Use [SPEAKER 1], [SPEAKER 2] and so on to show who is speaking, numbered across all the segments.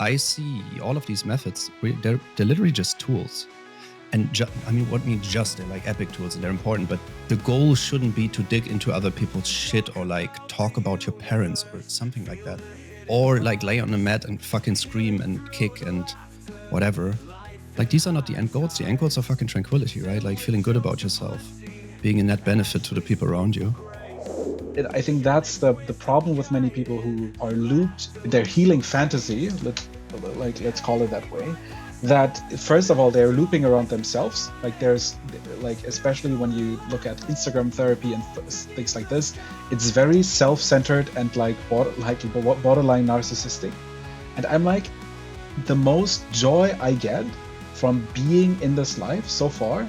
[SPEAKER 1] I see all of these methods, they're literally just tools. And what means just? They're like epic tools and they're important, but the goal shouldn't be to dig into other people's shit or like talk about your parents or something like that. Or like lay on a mat and fucking scream and kick and whatever. Like these are not the end goals. The end goals are fucking tranquility, right? Like feeling good about yourself, being a net benefit to the people around you.
[SPEAKER 2] I think that's the problem with many people who are looped in their healing fantasy, let's call it that way, that first of all, they're looping around themselves. Like there's like, especially when you look at Instagram therapy and things like this, it's very self-centered and like borderline narcissistic. And I'm like, the most joy I get from being in this life so far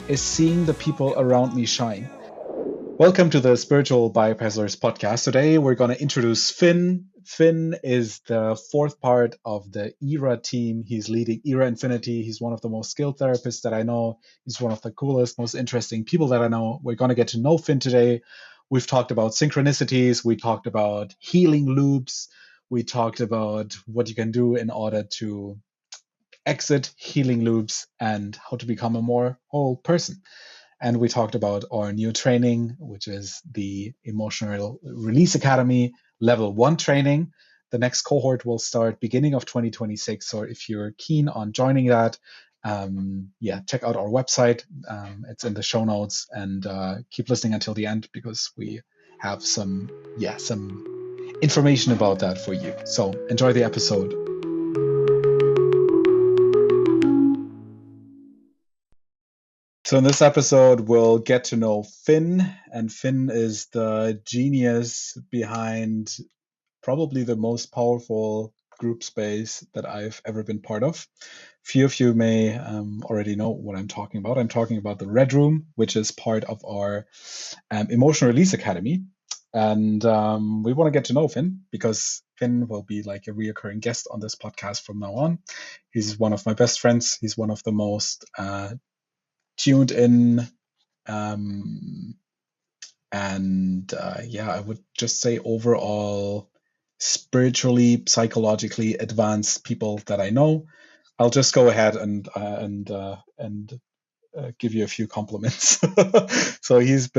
[SPEAKER 2] is seeing the people around me shine. Welcome to the Spiritual Bypassers podcast. Today we're going to introduce Finn. Finn is the fourth part of the ERA team. He's leading ERA Infinity. He's one of the most skilled therapists that I know. He's one of the coolest, most interesting people that I know. We're going to get to know Finn today. We've talked about synchronicities. We talked about healing loops. We talked about what you can do in order to exit healing loops and how to become a more whole person. And we talked about our new training, which is the Emotional Release Academy Level 1 training. The next cohort will start beginning of 2026. So if you're keen on joining that, check out our website. It's in the show notes, and keep listening until the end because we have some information about that for you. So enjoy the episode. So in this episode, we'll get to know Finn, and Finn is the genius behind probably the most powerful group space that I've ever been part of. Few of you may already know what I'm talking about. I'm talking about the Red Room, which is part of our Emotional Release Academy. And we want to get to know Finn because Finn will be like a reoccurring guest on this podcast from now on. He's one of my best friends. He's one of the most tuned in, I would just say overall spiritually, psychologically advanced people that I know. I'll just go ahead and give you a few compliments. So he's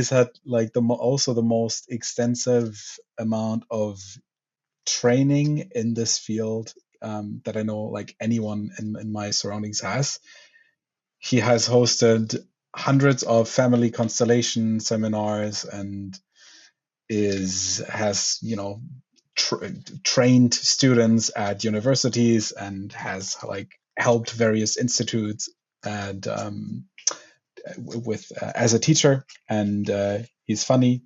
[SPEAKER 2] had like also the most extensive amount of training in this field that I know like anyone in my surroundings has. He has hosted hundreds of family constellation seminars and has trained students at universities and has like helped various institutes and as a teacher. And he's funny.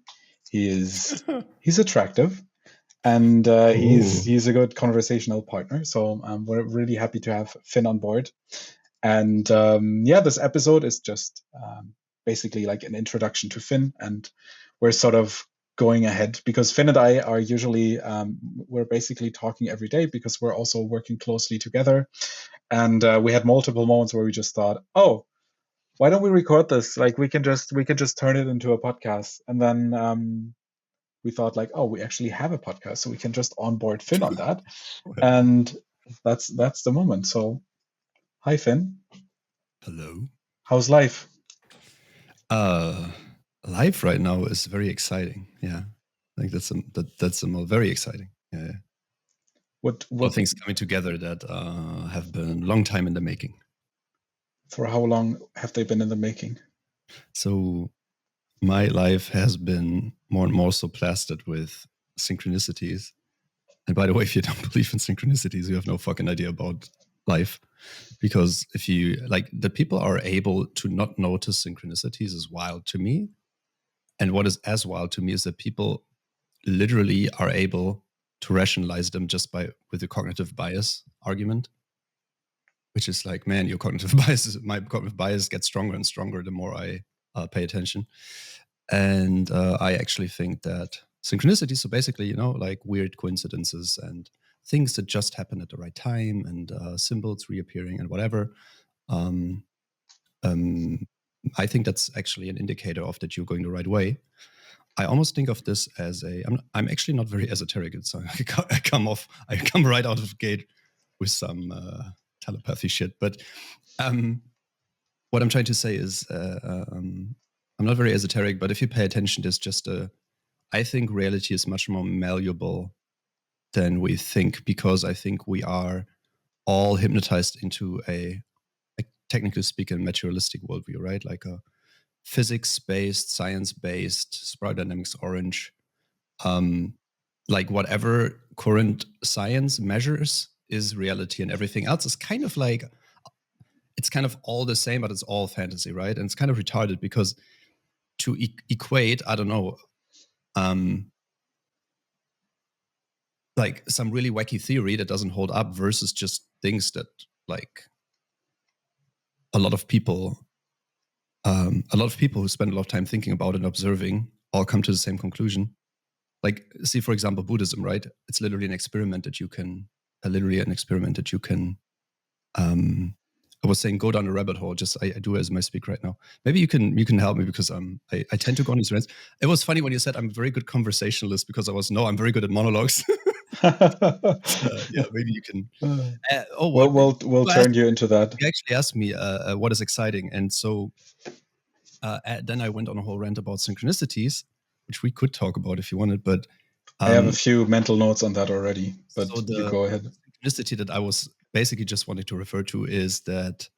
[SPEAKER 2] He's attractive. And he's a good conversational partner. So we're really happy to have Finn on board. And this episode is just basically like an introduction to Finn, and we're sort of going ahead because Finn and I are usually we're basically talking every day because we're also working closely together. And we had multiple moments where we just thought, oh, why don't we record this? Like we can just turn it into a podcast. And then we thought like, oh, we actually have a podcast, so we can just onboard Finn on that. And that's the moment. So hi, Finn.
[SPEAKER 1] Hello.
[SPEAKER 2] How's life?
[SPEAKER 1] Life right now is very exciting. Yeah, I think that's very exciting. Yeah. What things coming together that have been a long time in the making.
[SPEAKER 2] For how long have they been in the making?
[SPEAKER 1] So my life has been more and more so plastered with synchronicities. And by the way, if you don't believe in synchronicities, you have no fucking idea about life. Because if you like, the people are able to not notice synchronicities is wild to me. And what is as wild to me is that people literally are able to rationalize them just with the cognitive bias argument, which is like, man, my cognitive bias gets stronger and stronger the more I pay attention. And I actually think that synchronicities, so basically, like weird coincidences and things that just happen at the right time and symbols reappearing and whatever. I think that's actually an indicator of that you're going the right way. I almost think of this as I'm actually not very esoteric. So I come right out of the gate with some telepathy shit. But what I'm trying to say is, I'm not very esoteric, but if you pay attention, there's just I think reality is much more malleable than we think, because I think we are all hypnotized into a technically speaking, materialistic worldview, right? Like a physics-based, science-based, spiral dynamics orange, like whatever current science measures is reality, and everything else is kind of like, it's kind of all the same, but it's all fantasy, right? And it's kind of retarded because to equate, I don't know, like some really wacky theory that doesn't hold up versus just things that like a lot of people who spend a lot of time thinking about and observing all come to the same conclusion. Like, see, for example, Buddhism, right? It's literally an experiment that you can, I was saying, go down a rabbit hole. Just I do as I speak right now. Maybe you can help me, because I tend to go on these rants. It was funny when you said I'm a very good conversationalist, because I'm very good at monologues. Yeah, maybe you can.
[SPEAKER 2] We'll turn you into that.
[SPEAKER 1] You actually asked me what is exciting, and so then I went on a whole rant about synchronicities, which we could talk about if you wanted, but
[SPEAKER 2] I have a few mental notes on that already, but
[SPEAKER 1] so
[SPEAKER 2] you go ahead.
[SPEAKER 1] Synchronicity that I was basically just wanting to refer to is that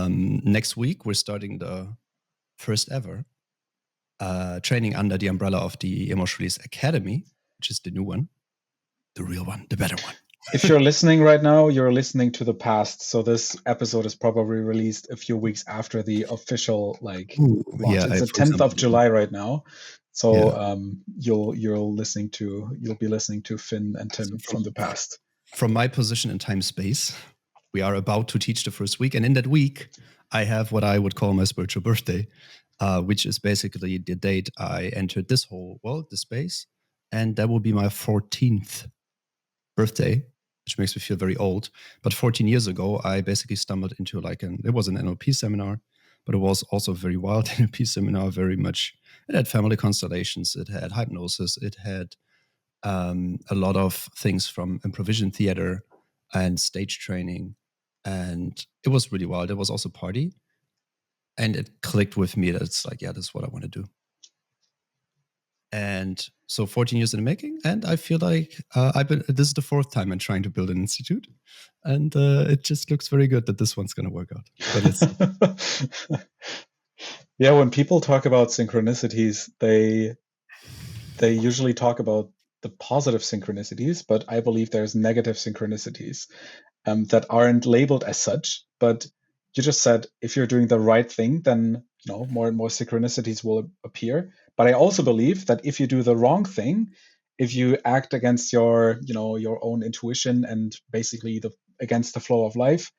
[SPEAKER 1] next week we're starting the first ever training under the umbrella of the Emotional Release Academy, which is the new one, the real one, the better one.
[SPEAKER 2] If you're listening right now, you're listening to the past. So this episode is probably released a few weeks after the official launch.
[SPEAKER 1] Yeah,
[SPEAKER 2] it's the 10th of July right now. So you'll be listening to Finn and Tim from the past.
[SPEAKER 1] From my position in time space, we are about to teach the first week, and in that week, I have what I would call my spiritual birthday, which is basically the date I entered this whole world, this space, and that will be my 14th birthday, which makes me feel very old. But 14 years ago, I basically stumbled into it was an NLP seminar, but it was also a very wild NLP seminar, very much, it had family constellations, it had hypnosis, it had a lot of things from improvisation theater and stage training. And it was really wild. It was also party. And it clicked with me that it's like, yeah, this is what I want to do. And so 14 years in the making, and I feel like this is the fourth time I'm trying to build an institute, and it just looks very good that this one's going to work out. But let's
[SPEAKER 2] yeah, when people talk about synchronicities, they usually talk about the positive synchronicities, but I believe there's negative synchronicities that aren't labeled as such. But you just said if you're doing the right thing, then more and more synchronicities will appear. But I also believe that if you do the wrong thing, if you act against your own intuition and basically against the flow of life,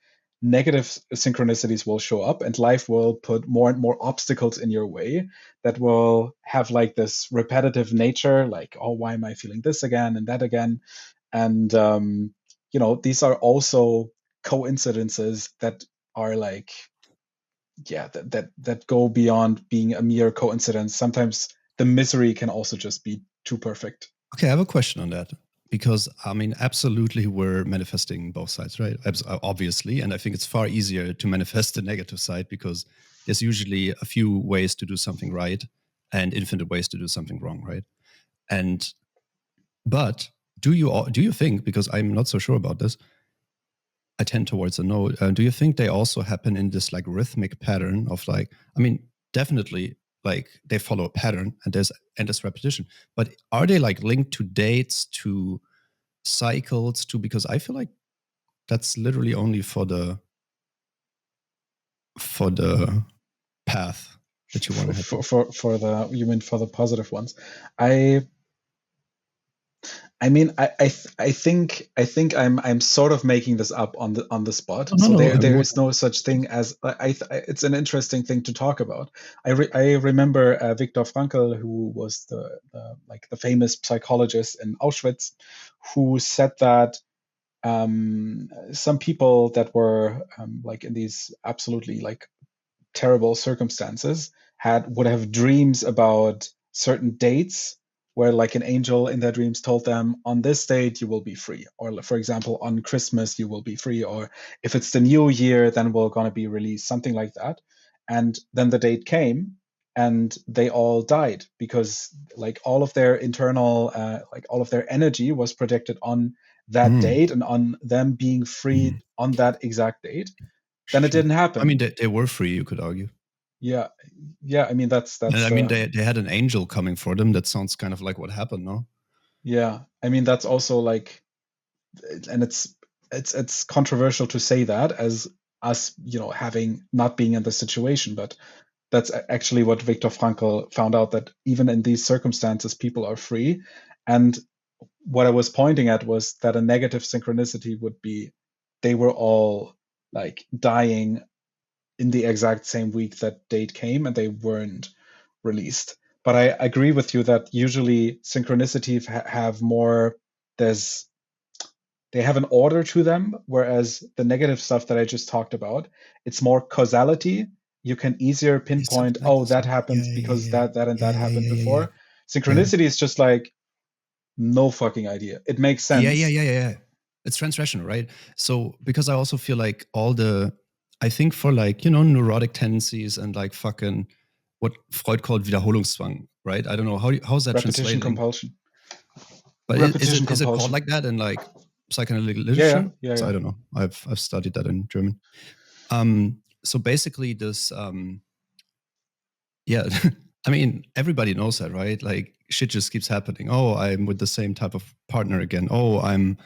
[SPEAKER 2] negative synchronicities will show up, and life will put more and more obstacles in your way that will have like this repetitive nature, like, oh, why am I feeling this again and that again? And these are also coincidences that are like, that go beyond being a mere coincidence. Sometimes the misery can also just be too perfect.
[SPEAKER 1] Okay, I have a question on that, because I mean, absolutely, we're manifesting both sides, right? Obviously, and I think it's far easier to manifest the negative side, because there's usually a few ways to do something right and infinite ways to do something wrong, right? But do you think, because I'm not so sure about this, I tend towards a no. Do you think they also happen in this like rhythmic pattern of like, I mean, definitely like they follow a pattern and there's endless repetition, but are they like linked to dates, to cycles, to, because I feel like that's literally only for the path that you want to have.
[SPEAKER 2] You mean for the positive ones? I mean, I think I'm sort of making this up on the spot. There is no such thing as it's an interesting thing to talk about. I remember Viktor Frankl, who was the famous psychologist in Auschwitz, who said that some people that were like in these absolutely like terrible circumstances would have dreams about certain dates where like an angel in their dreams told them on this date you will be free, or for example on Christmas you will be free, or if it's the new year then we're going to be released, something like that. And then the date came and they all died because like all of their internal like all of their energy was projected on that date and on them being free on that exact date. Then it didn't happen.
[SPEAKER 1] I mean, they were free, you could argue.
[SPEAKER 2] Yeah. I mean, that's.
[SPEAKER 1] I mean, they had an angel coming for them. That sounds kind of like what happened, no?
[SPEAKER 2] Yeah, I mean, that's also like, and it's controversial to say that as us, having not being in the situation, but that's actually what Viktor Frankl found out, that even in these circumstances, people are free. And what I was pointing at was that a negative synchronicity would be they were all like dying in the exact same week that date came and they weren't released. But I agree with you that usually synchronicities have more, they have an order to them, whereas the negative stuff that I just talked about, it's more causality. You can easier pinpoint,
[SPEAKER 1] like
[SPEAKER 2] that happened because that and that happened before. Synchronicity is just like, no fucking idea. It makes sense.
[SPEAKER 1] Yeah. It's transrational, right? So because I also feel like I think for like, neurotic tendencies and like fucking what Freud called Wiederholungszwang, right? I don't know, how's that
[SPEAKER 2] Repetition
[SPEAKER 1] translating?
[SPEAKER 2] Compulsion.
[SPEAKER 1] But is it called like that in like psychoanalytic literature?
[SPEAKER 2] Yeah.
[SPEAKER 1] So I don't know. I've studied that in German. So basically this, yeah, I mean, everybody knows that, right? Like shit just keeps happening. Oh, I'm with the same type of partner again. Oh, I'm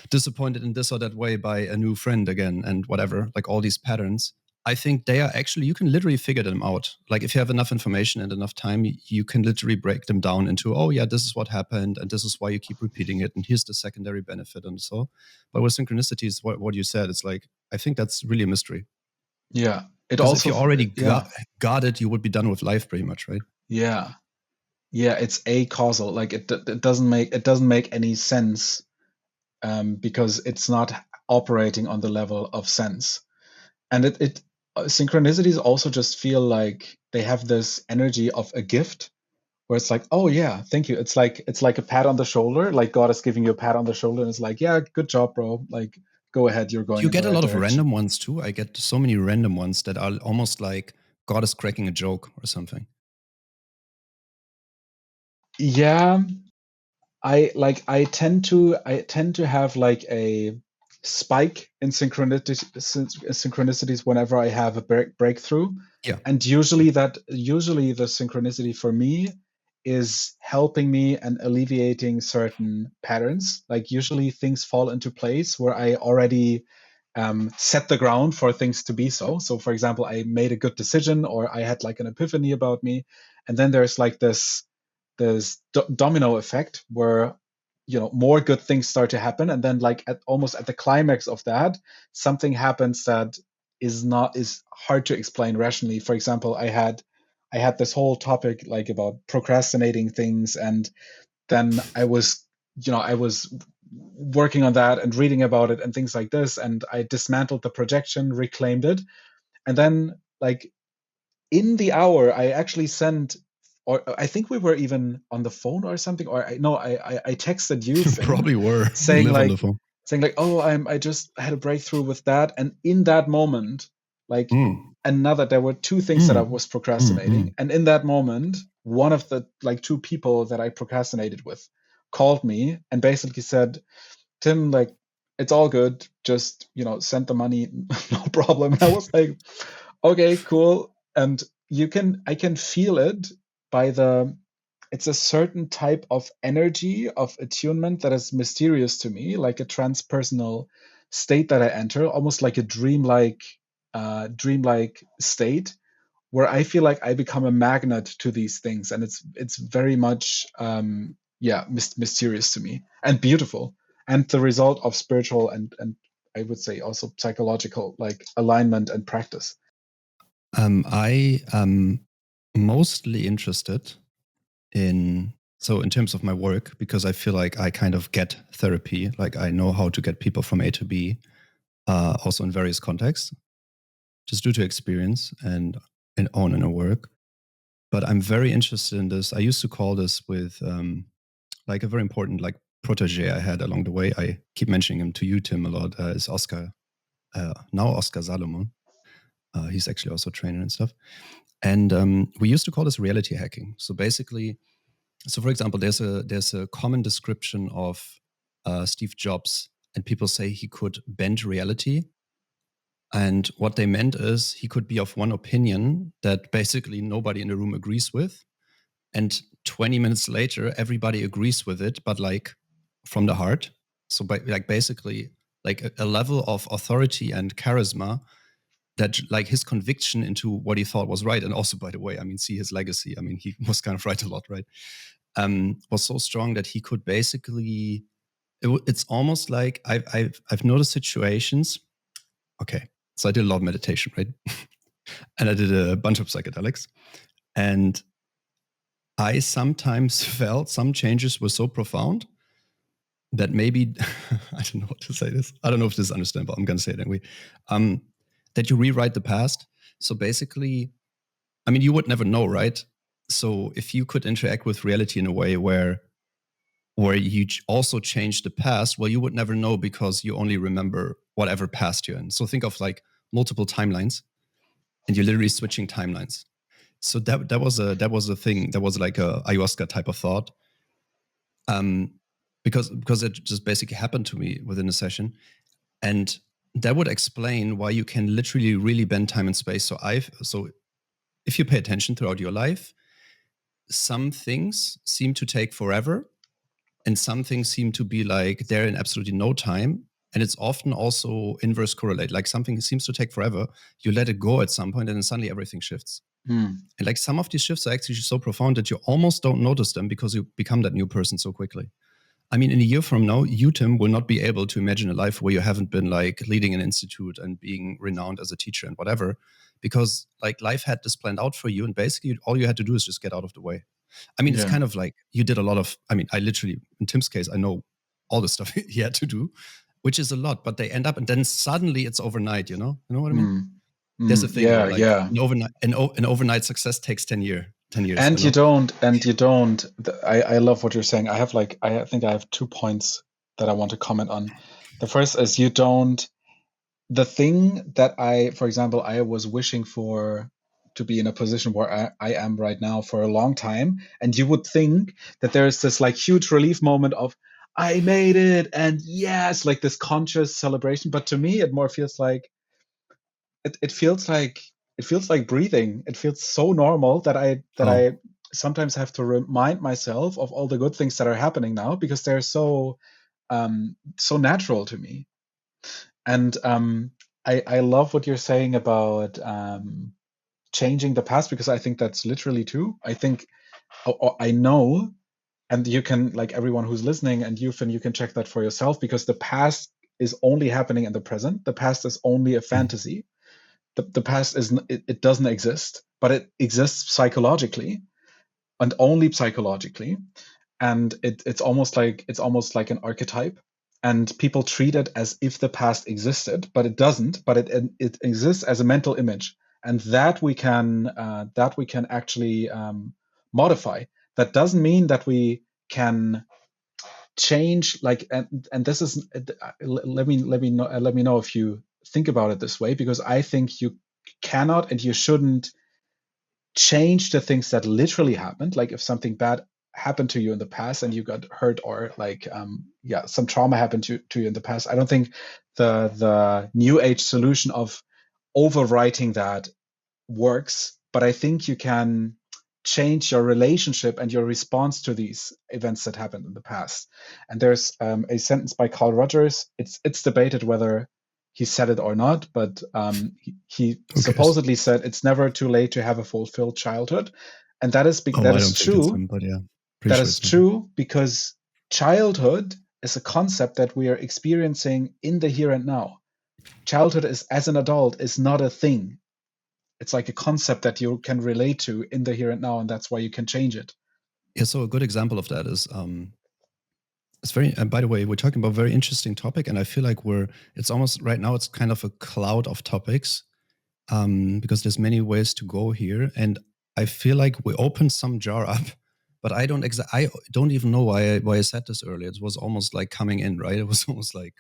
[SPEAKER 1] disappointed in this or that way by a new friend again, and whatever, like all these patterns. I think they are actually, you can literally figure them out. Like if you have enough information and enough time, you can literally break them down into, oh yeah, this is what happened and this is why you keep repeating it. And here's the secondary benefit and so. But with synchronicities, what you said, it's like, I think that's really a mystery.
[SPEAKER 2] Yeah.
[SPEAKER 1] Because if you already got it, you would be done with life pretty much, right?
[SPEAKER 2] Yeah. It's a causal. Like it doesn't make any sense because it's not operating on the level of sense. And it synchronicities also just feel like they have this energy of a gift, where it's like, oh yeah, thank you. It's like a pat on the shoulder, like God is giving you a pat on the shoulder, and it's like, yeah, good job, bro. Like, go ahead, you're going.
[SPEAKER 1] You get a lot of random ones too. I get so many random ones that are almost like God is cracking a joke or something.
[SPEAKER 2] Yeah, I tend to have like a spike in synchronicities whenever I have a breakthrough.
[SPEAKER 1] Yeah.
[SPEAKER 2] And usually the synchronicity for me is helping me and alleviating certain patterns. Like usually things fall into place where I already set the ground for things to be so. So for example, I made a good decision, or I had like an epiphany about me. And then there's like this domino effect where more good things start to happen, and then like almost at the climax of that, something happens that is hard to explain rationally. For example, I had this whole topic like about procrastinating things, and then I was working on that and reading about it and things like this, and I dismantled the projection, reclaimed it, and then like in the hour I actually sent, or I think we were even on the phone or something, or I texted you, Finn,
[SPEAKER 1] probably were
[SPEAKER 2] saying
[SPEAKER 1] like,
[SPEAKER 2] oh, I just had a breakthrough with that. And in that moment, like there were two things that I was procrastinating. And in that moment, one of the like two people that I procrastinated with called me and basically said, Tim, like, it's all good. Just, send the money. No problem. And I was like, okay, cool. And I can feel it by it's a certain type of energy of attunement that is mysterious to me, like a transpersonal state that I enter, almost like a dreamlike state, where I feel like I become a magnet to these things, and it's very much mysterious to me and beautiful, and the result of spiritual and I would say also psychological like alignment and practice.
[SPEAKER 1] I am mostly interested in terms of my work, because I feel like I kind of get therapy, like I know how to get people from A to B, also in various contexts, just due to experience and on inner work. But I'm very interested in this. I used to call this with like a very important like protege I had along the way. I keep mentioning him to you, Tim, a lot. Is Oscar, now Oscar Salomon. He's actually also a trainer and stuff. And we used to call this reality hacking. So basically, so for example, there's a common description of Steve Jobs, and people say he could bend reality. And what they meant is he could be of one opinion that basically nobody in the room agrees with. And 20 minutes later, everybody agrees with it, but like from the heart. So like basically like a level of authority and charisma that like his conviction into what he thought was right. And also, by the way, I mean, see his legacy. I mean, he was kind of right a lot, right? Was so strong that he could basically, it's almost like I've noticed situations. Okay. So I did a lot of meditation, right? And I did a bunch of psychedelics. And I sometimes felt some changes were so profound that maybe, I don't know what to say this. I don't know if this is understandable. I'm going to say it anyway. That you rewrite the past. So basically, I mean, you would never know, right? So if you could interact with reality in a way where you also change the past, well, you would never know because you only remember whatever past you're in. So think of like multiple timelines, and you're literally switching timelines. So that was a thing. That was like a ayahuasca type of thought. Because it just basically happened to me within a session, and that would explain why you can literally really bend time and space. So if you pay attention throughout your life, some things seem to take forever, and some things seem to be like they're in absolutely no time. And it's often also inverse correlate. Like something seems to take forever, you let it go at some point, and then suddenly everything shifts. And like some of these shifts are actually so profound that you almost don't notice them because you become that new person so quickly. I mean, in a year from now, you, Tim, will not be able to imagine a life where you haven't been like leading an institute and being renowned as a teacher and whatever, because like life had this planned out for you. And basically all you had to do is just get out of the way. I mean, it's kind of like you did a lot of, I mean, I literally, in Tim's case, I know all the stuff he had to do, which is a lot, but they end up and then suddenly it's overnight, you know what I mean? There's a thing where like an overnight success takes 10 years.
[SPEAKER 2] And you don't. I love what you're saying. I think I have 2 points that I want to comment on. The first is you don't. The thing that for example, I was wishing for to be in a position where I am right now for a long time, and you would think that there is this like huge relief moment of I made it, and yes, like this conscious celebration. But to me, it more feels like it feels like breathing. It feels so normal that I sometimes have to remind myself of all the good things that are happening now because they're so natural to me. And I love what you're saying about changing the past, because I think that's literally true. I think I know, and you can, like everyone who's listening, and you can check that for yourself, because the past is only happening in the present. The past is only a fantasy. The past it doesn't exist, but it exists psychologically, and only psychologically. And it's almost like an archetype, and people treat it as if the past existed, but it doesn't. But it exists as a mental image, and that we can actually modify. That doesn't mean that we can change, like, and this is let me know if you think about it this way, because I think you cannot and you shouldn't change the things that literally happened. Like if something bad happened to you in the past and you got hurt, or like some trauma happened to you in the past, I don't think the new age solution of overwriting that works. But I think you can change your relationship and your response to these events that happened in the past. And there's a sentence by Carl Rogers. It's debated whether he said it or not, but he supposedly said it's never too late to have a fulfilled childhood. And that is true.
[SPEAKER 1] Him, but yeah,
[SPEAKER 2] that is true because childhood is a concept that we are experiencing in the here and now. Childhood as an adult is not a thing. It's like a concept that you can relate to in the here and now, and that's why you can change it.
[SPEAKER 1] Yeah, so a good example of that is it's very, and by the way, we're talking about a very interesting topic, and I feel like it's almost right now, it's kind of a cloud of topics because there's many ways to go here. And I feel like we opened some jar up, but I don't even know why I said this earlier. It was almost like coming in, right? It was almost like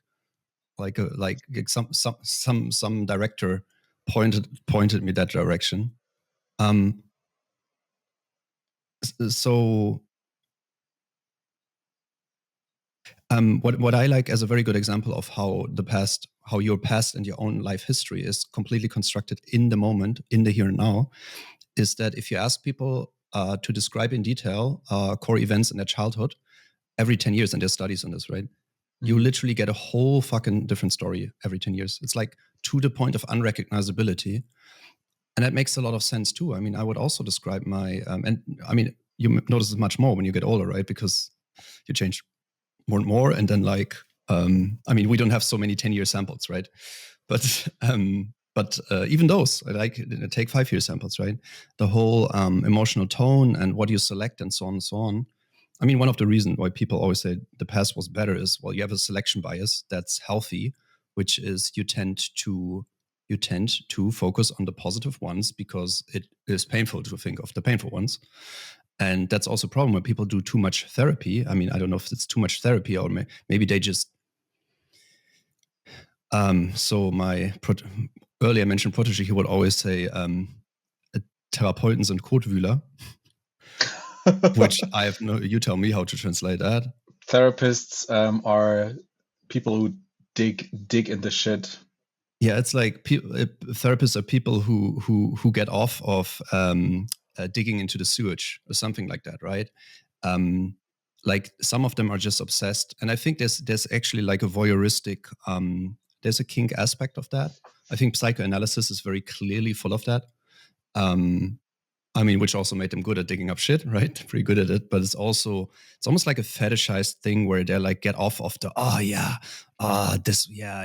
[SPEAKER 1] some director pointed me that direction. So what I like as a very good example of how your past and your own life history is completely constructed in the moment, in the here and now, is that if you ask people to describe in detail core events in their childhood every 10 years, and there's studies on this, right? You literally get a whole fucking different story every 10 years. It's like to the point of unrecognizability. And that makes a lot of sense too. I mean, I would also describe my, and I mean, you notice it much more when you get older, right? Because you change more and more. And then I mean, we don't have so many 10-year samples, right? But even those, like take 5-year samples, right? The whole emotional tone and what you select and so on and so on. I mean, one of the reasons why people always say the past was better is, well, you have a selection bias that's healthy, which is you tend to focus on the positive ones because it is painful to think of the painful ones. And that's also a problem when people do too much therapy. I mean, I don't know if it's too much therapy or maybe they just so my earlier mentioned protege, he would always say Therapeuten sind Kotwühler. Which I have no, you tell me how to translate that.
[SPEAKER 2] Therapists are people who dig in the shit.
[SPEAKER 1] Yeah, it's like therapists are people who get off of digging into the sewage or something like that, right? Like some of them are just obsessed, and I think there's actually like a voyeuristic, there's a kink aspect of that. I think psychoanalysis is very clearly full of that. I mean, which also made them good at digging up shit, right? Pretty good at it. But it's almost like a fetishized thing where they're like, get off of the,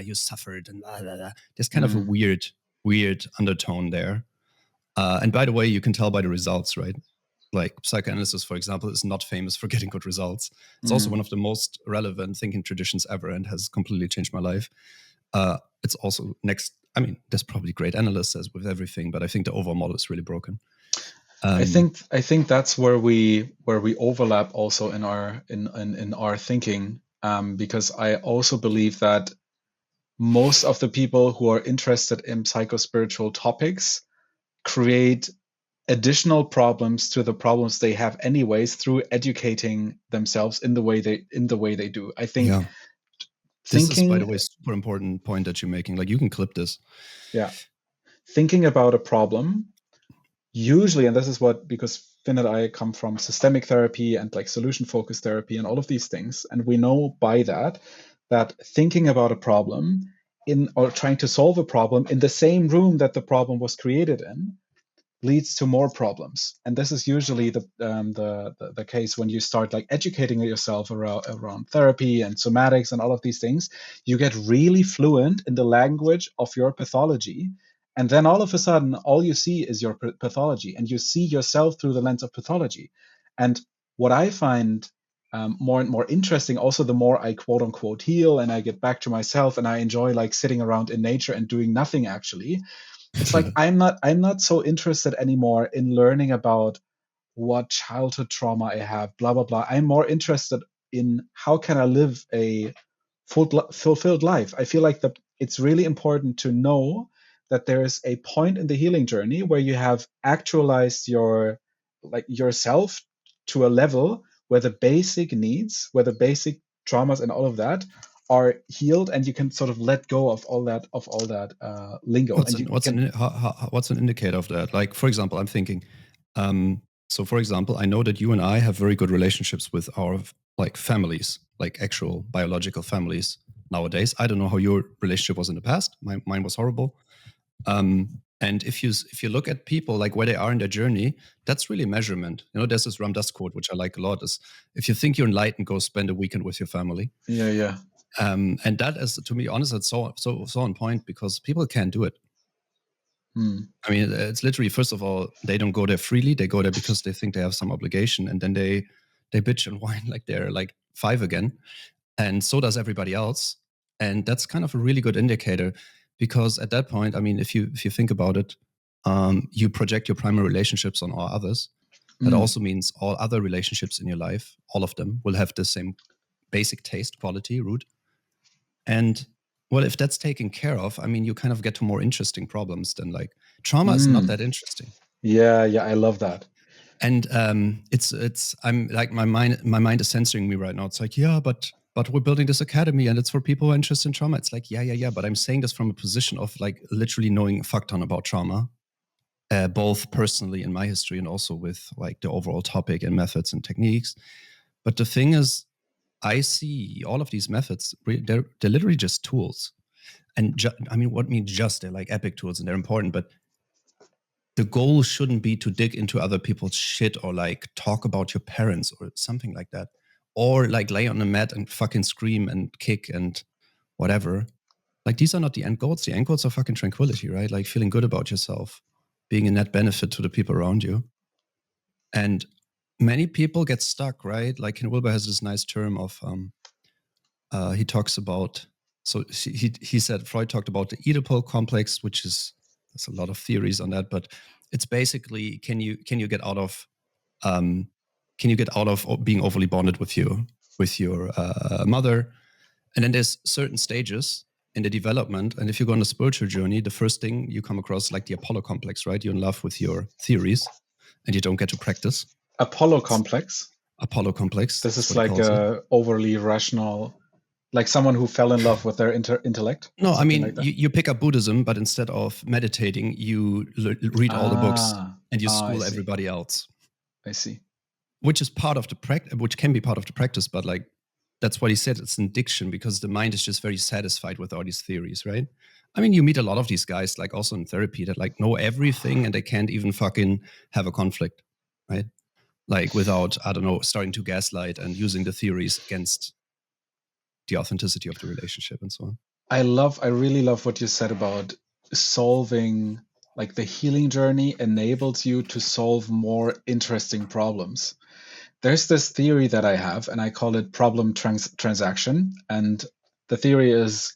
[SPEAKER 1] you suffered and blah, blah, blah. There's kind of a weird undertone there. And by the way, you can tell by the results, right? Like psychoanalysis, for example, is not famous for getting good results. It's also one of the most relevant thinking traditions ever and has completely changed my life. It's also I mean, there's probably great analysts as with everything, but I think the overall model is really broken.
[SPEAKER 2] I think that's where we overlap also in our thinking, because I also believe that most of the people who are interested in psychospiritual topics create additional problems to the problems they have anyways through educating themselves in the way they do. I think
[SPEAKER 1] this is, by the way, super important point that you're making. Like, you can clip this.
[SPEAKER 2] Yeah. Thinking about a problem usually, and this is because Finn and I come from systemic therapy and like solution focused therapy and all of these things, and we know by that thinking about a problem or trying to solve a problem in the same room that the problem was created in leads to more problems. And this is usually the case when you start like educating yourself around therapy and somatics and all of these things. You get really fluent in the language of your pathology, and then all of a sudden all you see is your pathology, and you see yourself through the lens of pathology. And what I find more and more interesting, also the more I quote unquote heal and I get back to myself and I enjoy like sitting around in nature and doing nothing actually, it's like I'm not so interested anymore in learning about what childhood trauma I have, blah blah blah. I'm more interested in how can I live a fulfilled life. I feel like it's really important to know that there is a point in the healing journey where you have actualized yourself to a level where the basic needs, where the basic traumas and all of that are healed, and you can sort of let go of all that lingo.
[SPEAKER 1] What's an indicator of that? Like, for example, I'm thinking, so for example, I know that you and I have very good relationships with our like families, like actual biological families nowadays. I don't know how your relationship was in the past. Mine was horrible. And if you look at people like where they are in their journey, that's really measurement. You know, there's this Ram Dass quote, which I like a lot, is if you think you're enlightened, go spend a weekend with your family.
[SPEAKER 2] Yeah.
[SPEAKER 1] And that is, to me, honest, it's so on point because people can't do it. I mean, it's literally, first of all, they don't go there freely. They go there because they think they have some obligation, and then they bitch and whine like they're like 5 again. And so does everybody else. And that's kind of a really good indicator, because at that point, I mean, if you think about it, you project your primary relationships on all others. That also means all other relationships in your life, all of them, will have the same basic taste, quality, root. And well, if that's taken care of, I mean, you kind of get to more interesting problems than like trauma is not that interesting.
[SPEAKER 2] Yeah, I love that.
[SPEAKER 1] And it's I'm like my mind is censoring me right now. It's like, yeah, but we're building this academy and it's for people who are interested in trauma. It's like, yeah. But I'm saying this from a position of like literally knowing a fuck ton about trauma, both personally in my history and also with like the overall topic and methods and techniques. But the thing is, I see all of these methods, they're literally just tools. And I mean, what means just? They're like epic tools and they're important, but the goal shouldn't be to dig into other people's shit or like talk about your parents or something like that. Or like lay on the mat and fucking scream and kick and whatever. Like these are not the end goals. The end goals are fucking tranquility, right? Like feeling good about yourself, being a net benefit to the people around you. And many people get stuck, right? Like Ken Wilber has this nice term of, he talks about, so he said Freud talked about the Oedipal complex, which is, there's a lot of theories on that, but it's basically, can you get out of being overly bonded with your mother? And then there's certain stages in the development. And if you go on a spiritual journey, the first thing you come across is like the Apollo complex, right? You're in love with your theories and you don't get to practice.
[SPEAKER 2] Apollo complex.
[SPEAKER 1] Apollo complex.
[SPEAKER 2] This is like a overly rational, like someone who fell in love with their intellect.
[SPEAKER 1] No, I mean, like you pick up Buddhism, but instead of meditating, you read all the books and you school everybody else.
[SPEAKER 2] I see.
[SPEAKER 1] Which is part of the practice, which can be part of the practice, but like, that's what he said. It's an addiction because the mind is just very satisfied with all these theories, right? I mean, you meet a lot of these guys, like also in therapy, that like know everything and they can't even fucking have a conflict, right? Like without, I don't know, starting to gaslight and using the theories against the authenticity of the relationship and so on.
[SPEAKER 2] I really love what you said about solving, like the healing journey enables you to solve more interesting problems. There's this theory that I have, and I call it problem transaction. And the theory is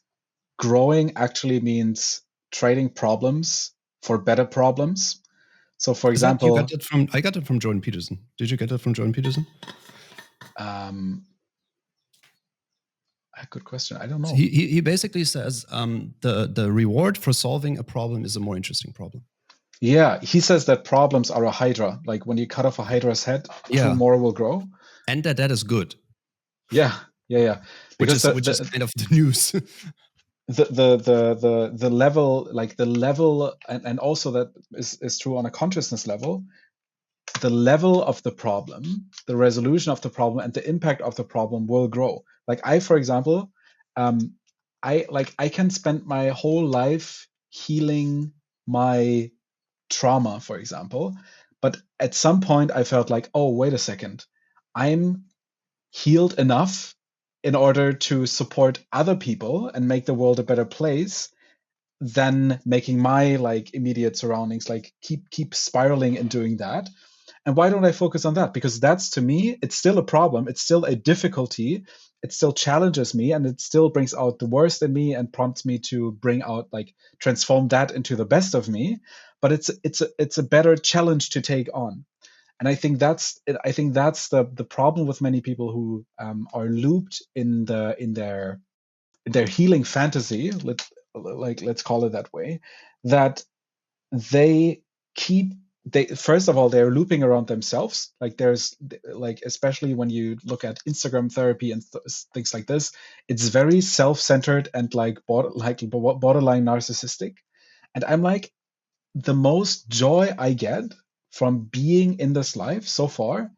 [SPEAKER 2] growing actually means trading problems for better problems. So, for example,
[SPEAKER 1] I got it from Jordan Peterson. Did you get that from Jordan Peterson?
[SPEAKER 2] Good question. I don't know.
[SPEAKER 1] He basically says the reward for solving a problem is a more interesting problem.
[SPEAKER 2] Yeah, he says that problems are a hydra. Like when you cut off a hydra's head, two more will grow.
[SPEAKER 1] And that is good.
[SPEAKER 2] Yeah.
[SPEAKER 1] Because which is kind of the news.
[SPEAKER 2] the level, like the level, and also that is true on a consciousness level. The level of the problem, the resolution of the problem, and the impact of the problem will grow. Like I, for example, I can spend my whole life healing my trauma, for example, but at some point I felt like, oh, wait a second, I'm healed enough in order to support other people and make the world a better place than making my like immediate surroundings like keep spiraling and doing that. And why don't I focus on that? Because that's, to me, it's still a problem. It's still a difficulty. It still challenges me, and it still brings out the worst in me and prompts me to bring out, like, transform that into the best of me. But it's a better challenge to take on. And I think that's the problem with many people who are looped in their healing fantasy. Let's call it that way. That they first of all, they're looping around themselves. Like there's like, especially when you look at Instagram therapy and things like this, it's very self-centered and like borderline narcissistic. And I'm like, the most joy I get from being in this life so far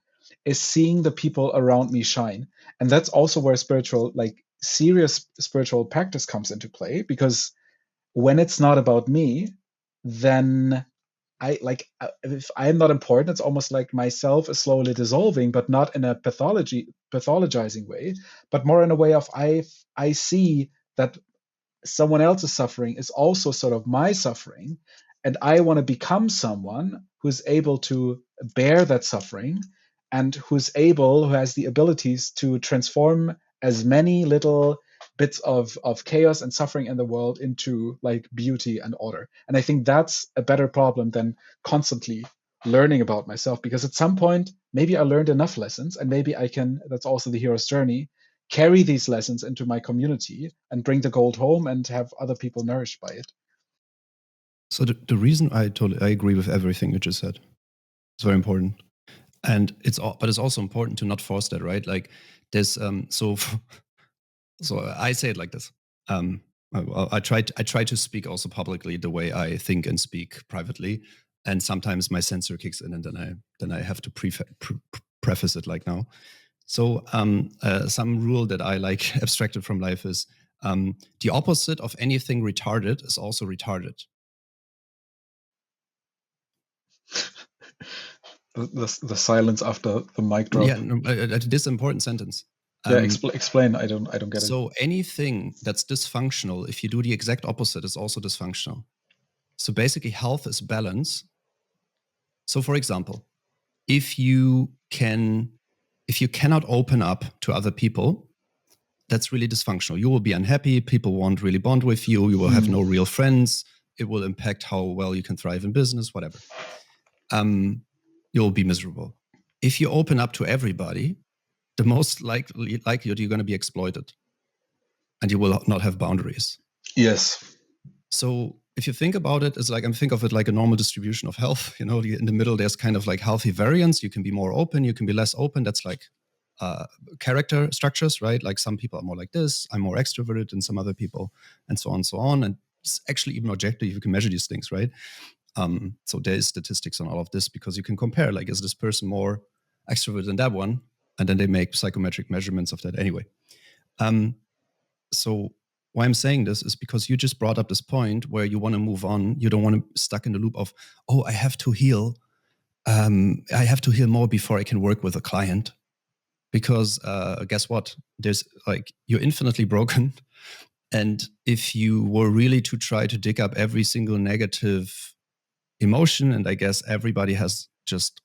[SPEAKER 2] is seeing the people around me shine. And that's also where serious spiritual practice comes into play, because when it's not about me, then if I'm not important, it's almost like myself is slowly dissolving, but not in a pathologizing way, but more in a way of I see that someone else's suffering is also sort of my suffering, and I want to become someone who's able to bear that suffering and who has the abilities to transform as many little bits of chaos and suffering in the world into like beauty and order. And I think that's a better problem than constantly learning about myself, because at some point maybe I learned enough lessons, and maybe I can, that's also the hero's journey, carry these lessons into my community and bring the gold home and have other people nourished by it.
[SPEAKER 1] So the reason I agree with everything you just said. It's very important. And but it's also important to not force that, right? Like there's so I say it like this. I try to speak also publicly the way I think and speak privately, and sometimes my censor kicks in, and then I have to preface it like now. So some rule that I like abstracted from life is the opposite of anything retarded is also retarded.
[SPEAKER 2] The silence after the mic drop.
[SPEAKER 1] Yeah, this important sentence.
[SPEAKER 2] Yeah, explain. I don't get it.
[SPEAKER 1] So anything that's dysfunctional, if you do the exact opposite, is also dysfunctional. So basically, health is balance. So for example, if you cannot open up to other people, that's really dysfunctional. You will be unhappy. People won't really bond with you. You will have no real friends. It will impact how well you can thrive in business, whatever. You'll be miserable. If you open up to everybody, the most likelihood you're going to be exploited, and you will not have boundaries.
[SPEAKER 2] Yes.
[SPEAKER 1] So if you think about it, it's like, I think of it like a normal distribution of health. You know, in the middle, there's kind of like healthy variance. You can be more open, you can be less open. That's like character structures, right? Like some people are more like this. I'm more extroverted than some other people, and so on and so on. And it's actually even objective. You can measure these things, right? So there is statistics on all of this, because you can compare, like, is this person more extroverted than that one? And then they make psychometric measurements of that anyway. So why I'm saying this is because you just brought up this point where you want to move on. You don't want to be stuck in the loop of, oh, I have to heal. I have to heal more before I can work with a client. Because guess what? There's like, you're infinitely broken. And if you were really to try to dig up every single negative emotion, and I guess everybody has just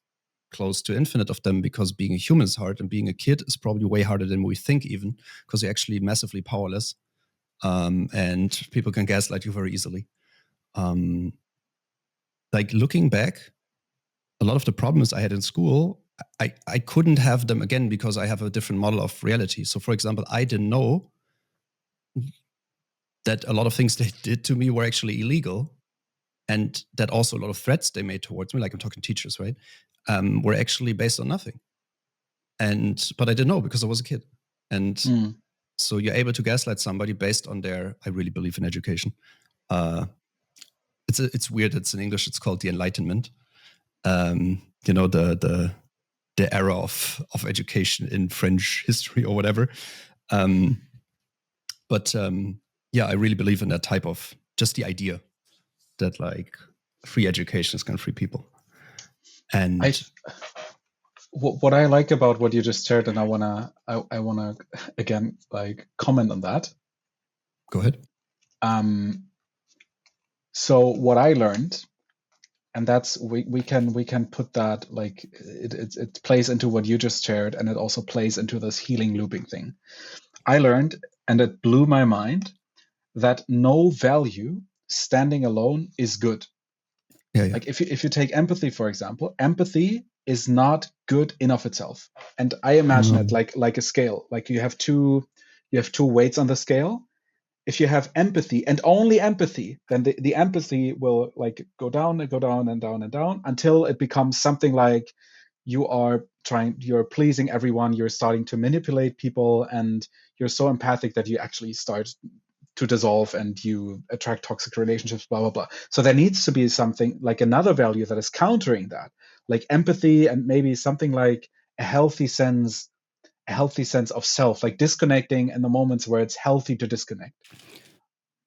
[SPEAKER 1] close to infinite of them, because being a human is hard, and being a kid is probably way harder than we think, even because you're actually massively powerless, and people can gaslight you very easily. Like looking back, a lot of the problems I had in school, I couldn't have them again because I have a different model of reality. So for example, I didn't know that a lot of things they did to me were actually illegal, and that also a lot of threats they made towards me, like I'm talking teachers, right, were actually based on nothing. But I didn't know because I was a kid. And so you're able to gaslight somebody based on their, I really believe in education. It's weird. It's in English. It's called the Enlightenment. You know, the era of education in French history or whatever. But yeah, I really believe in that type of, just the idea that like free education is going to free people. And
[SPEAKER 2] what I like about what you just shared, and I wanna again like comment on that.
[SPEAKER 1] Go ahead.
[SPEAKER 2] So what I learned, and that's we can put that like it plays into what you just shared, and it also plays into this healing looping thing. I learned, and it blew my mind, that no value standing alone is good.
[SPEAKER 1] Yeah.
[SPEAKER 2] Like if you take empathy, for example, empathy is not good in of itself. And I imagine it like a scale. Like you have two weights on the scale. If you have empathy and only empathy, then the empathy will like go down and go down and down and down until it becomes something like you're pleasing everyone, you're starting to manipulate people, and you're so empathic that you actually start to dissolve and you attract toxic relationships, blah, blah, blah. So there needs to be something like another value that is countering that, like empathy, and maybe something like a healthy sense of self, like disconnecting in the moments where it's healthy to disconnect.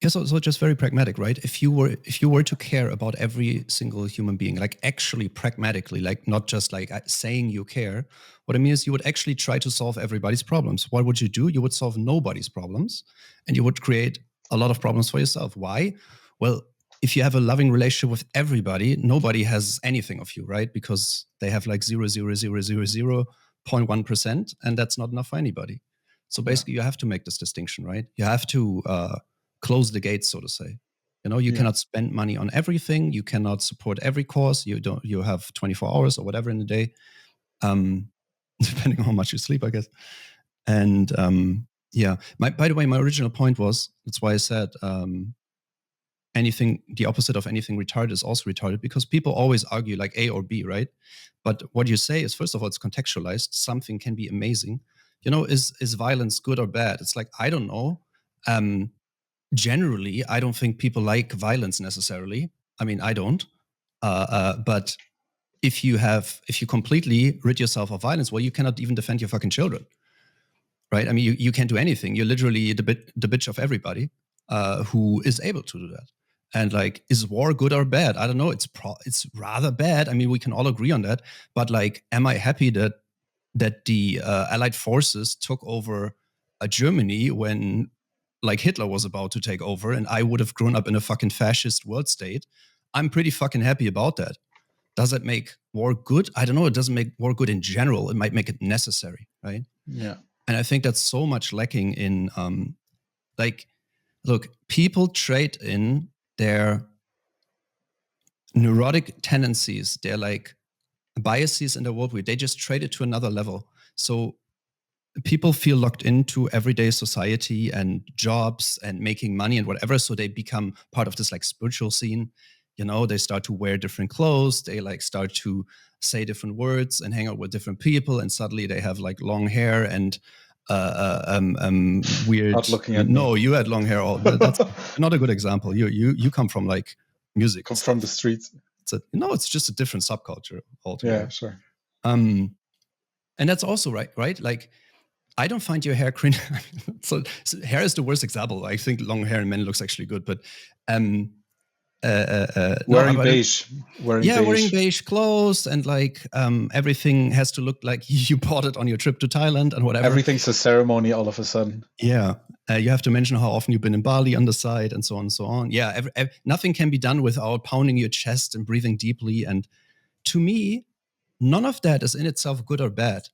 [SPEAKER 1] Yeah, so just very pragmatic, right? If you were to care about every single human being, like actually pragmatically, like not just like saying you care, what I mean is you would actually try to solve everybody's problems. What would you do? You would solve nobody's problems, and you would create a lot of problems for yourself. Why? Well, if you have a loving relationship with everybody, nobody has anything of you, right? Because they have like 0.00000.1%, and that's not enough for anybody. So basically, you have to make this distinction, right? You have to close the gates, so to say. You cannot spend money on everything. You cannot support every cause. You have 24 hours or whatever in a day, depending on how much you sleep, I guess. And by the way, my original point was, that's why I said the opposite of anything retarded is also retarded, because people always argue like A or B, right? But what you say is, first of all, it's contextualized. Something can be amazing. Is violence good or bad? It's like, I don't know. Generally, I don't think people like violence necessarily. I mean, I don't. But if you completely rid yourself of violence, well, you cannot even defend your fucking children, right? I mean, you can't do anything. You're literally the bitch of everybody who is able to do that. And like, is war good or bad? I don't know. It's rather bad. I mean, we can all agree on that. But like, am I happy that the Allied forces took over Germany when like Hitler was about to take over, and I would have grown up in a fucking fascist world state? I'm pretty fucking happy about that. Does it make war good? I don't know. It doesn't make war good in general. It might make it necessary, right?
[SPEAKER 2] Yeah.
[SPEAKER 1] And I think that's so much lacking in, look, people trade in their neurotic tendencies, their like biases in their worldview. They just trade it to another level. So people feel locked into everyday society and jobs and making money and whatever. So they become part of this like spiritual scene. They start to wear different clothes. They like start to say different words and hang out with different people. And suddenly they have like long hair and weird.
[SPEAKER 2] Not looking at
[SPEAKER 1] no,
[SPEAKER 2] me.
[SPEAKER 1] you had long hair. That's not a good example. You come from like music.
[SPEAKER 2] Come from the streets.
[SPEAKER 1] It's just a different subculture altogether.
[SPEAKER 2] Yeah, sure.
[SPEAKER 1] And that's also right. Like, I don't find your hair cringe. so hair is the worst example. I think long hair in men looks actually good, but
[SPEAKER 2] wearing beige.
[SPEAKER 1] Wearing beige clothes, and like everything has to look like you bought it on your trip to Thailand and whatever.
[SPEAKER 2] Everything's a ceremony all of a sudden.
[SPEAKER 1] Yeah. You have to mention how often you've been in Bali on the side and so on and so on. Yeah. Nothing can be done without pounding your chest and breathing deeply. And to me, none of that is in itself good or bad.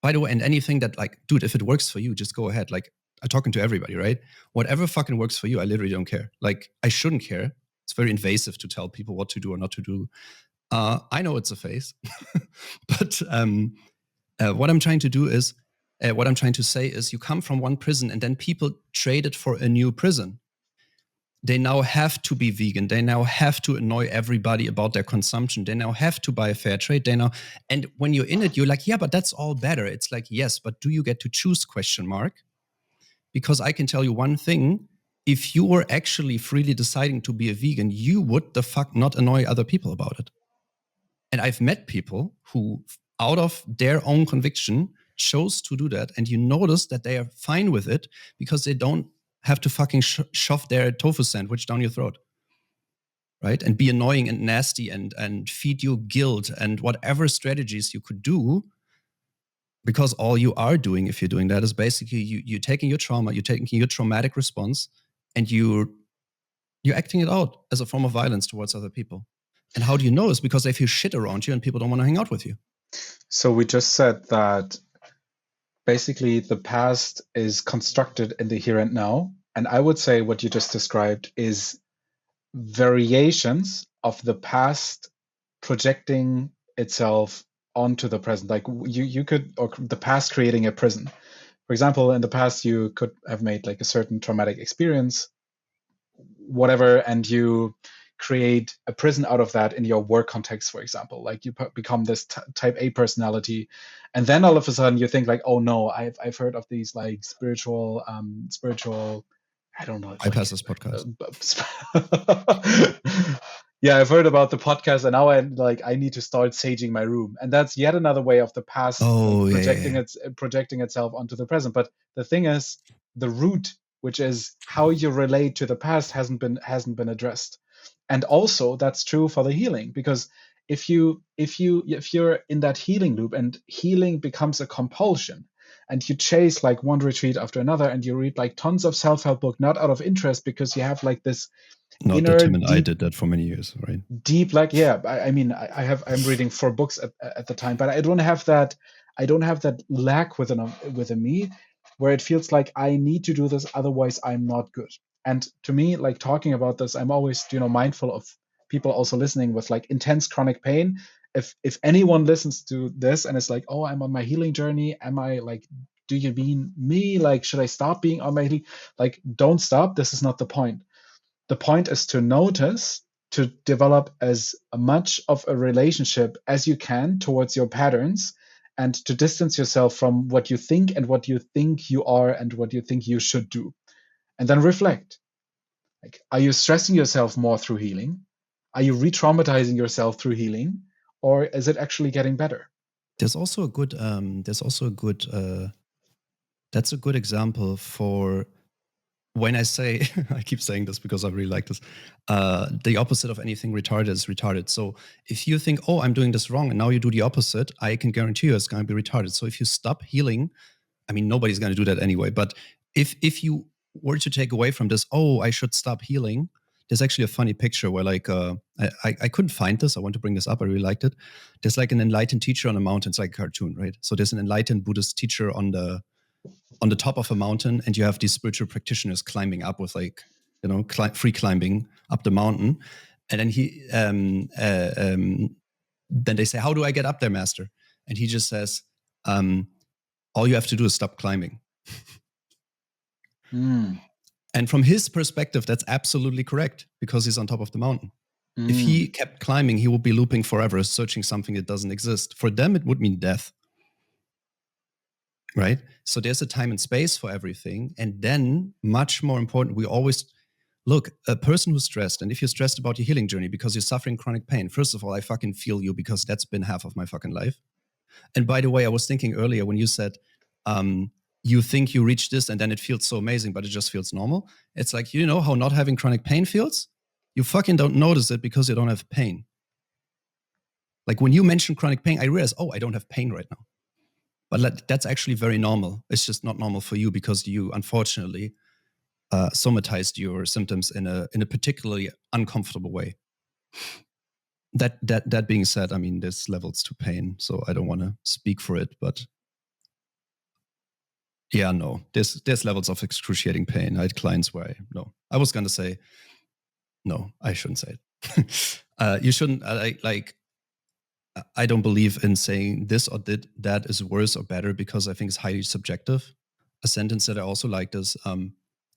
[SPEAKER 1] By the way, and anything that like, dude, if it works for you, just go ahead. Like, I'm talking to everybody, right? Whatever fucking works for you, I literally don't care. Like, I shouldn't care. It's very invasive to tell people what to do or not to do. I know it's a phase, but what I'm trying to do is, what I'm trying to say is, you come from one prison and then people trade it for a new prison. They now have to be vegan. They now have to annoy everybody about their consumption. They now have to buy a fair trade. And when you're in it, you're like, yeah, but that's all better. It's like, yes, but do you get to choose ? Because I can tell you one thing. If you were actually freely deciding to be a vegan, you would the fuck not annoy other people about it. And I've met people who, out of their own conviction, chose to do that. And you notice that they are fine with it because they don't have to fucking shove their tofu sandwich down your throat, right? And be annoying and nasty and feed you guilt and whatever strategies you could do, because all you are doing, if you're doing that, is basically you're taking your trauma, you're taking your traumatic response, and you're acting it out as a form of violence towards other people. And how do you know? Is because they feel shit around you and people don't want to hang out with you.
[SPEAKER 2] So we just said that basically the past is constructed in the here and now. And I would say what you just described is variations of the past projecting itself onto the present. Like you could, or the past creating a prison. For example, in the past, you could have made like a certain traumatic experience, whatever, and you create a prison out of that in your work context, for example. Like you become this type A personality, and then all of a sudden you think like, oh no, I've heard of these like spiritual, I don't know.
[SPEAKER 1] I pass this podcast.
[SPEAKER 2] Yeah, I've heard about the podcast, and now I need to start saging my room, and that's yet another way of the past projecting itself onto the present. But the thing is, the root, which is how you relate to the past, hasn't been addressed. And also that's true for the healing, because if you're in that healing loop and healing becomes a compulsion, and you chase like one retreat after another, and you read like tons of self-help book, not out of interest, because you have like this
[SPEAKER 1] not
[SPEAKER 2] inner
[SPEAKER 1] that Tim and I did that for many years, right?
[SPEAKER 2] Deep, like, yeah, I mean, I'm reading 4 books at the time, but I don't have that lack within me. where it feels like I need to do this, otherwise I'm not good. And to me, like talking about this, I'm always, mindful of people also listening with like intense chronic pain. If anyone listens to this and it's like, oh, I'm on my healing journey, am I like, do you mean me? Like, should I stop being on my healing? Like, don't stop. This is not the point. The point is to notice, to develop as much of a relationship as you can towards your patterns, and to distance yourself from what you think and what you think you are and what you think you should do. And then reflect. Like, are you stressing yourself more through healing? Are you re-traumatizing yourself through healing? Or is it actually getting better?
[SPEAKER 1] There's also a good that's a good example for when I say, I keep saying this because I really like this, the opposite of anything retarded is retarded. So if you think, oh, I'm doing this wrong, and now you do the opposite, I can guarantee you it's going to be retarded. So if you stop healing, I mean, nobody's going to do that anyway. But if you were to take away from this, oh, I should stop healing, there's actually a funny picture where like, I couldn't find this. I want to bring this up. I really liked it. There's like an enlightened teacher on a mountain. It's like a cartoon, right? So there's an enlightened Buddhist teacher on the top of a mountain, and you have these spiritual practitioners climbing up with like, free climbing up the mountain. And then then they say, how do I get up there, master? And he just says, all you have to do is stop climbing. And from his perspective, that's absolutely correct, because he's on top of the mountain. If he kept climbing, he would be looping forever, searching something that doesn't exist. For them, it would mean death. Right? So there's a time and space for everything. And then, much more important, we always look, a person who's stressed, and if you're stressed about your healing journey because you're suffering chronic pain, first of all, I fucking feel you, because that's been half of my fucking life. And by the way, I was thinking earlier when you said, you think you reach this and then it feels so amazing, but it just feels normal. It's like, you know how not having chronic pain feels? You fucking don't notice it because you don't have pain. Like when you mention chronic pain, I realize, oh, I don't have pain right now. But that's actually very normal. It's just not normal for you because you, unfortunately, somatized your symptoms in a particularly uncomfortable way. That being said, I mean, there's levels to pain, so I don't want to speak for it, but yeah, no, there's levels of excruciating pain. I had clients where I was going to say, no, I shouldn't say it. You shouldn't, I don't believe in saying this or that is worse or better, because I think it's highly subjective. A sentence that I also liked is,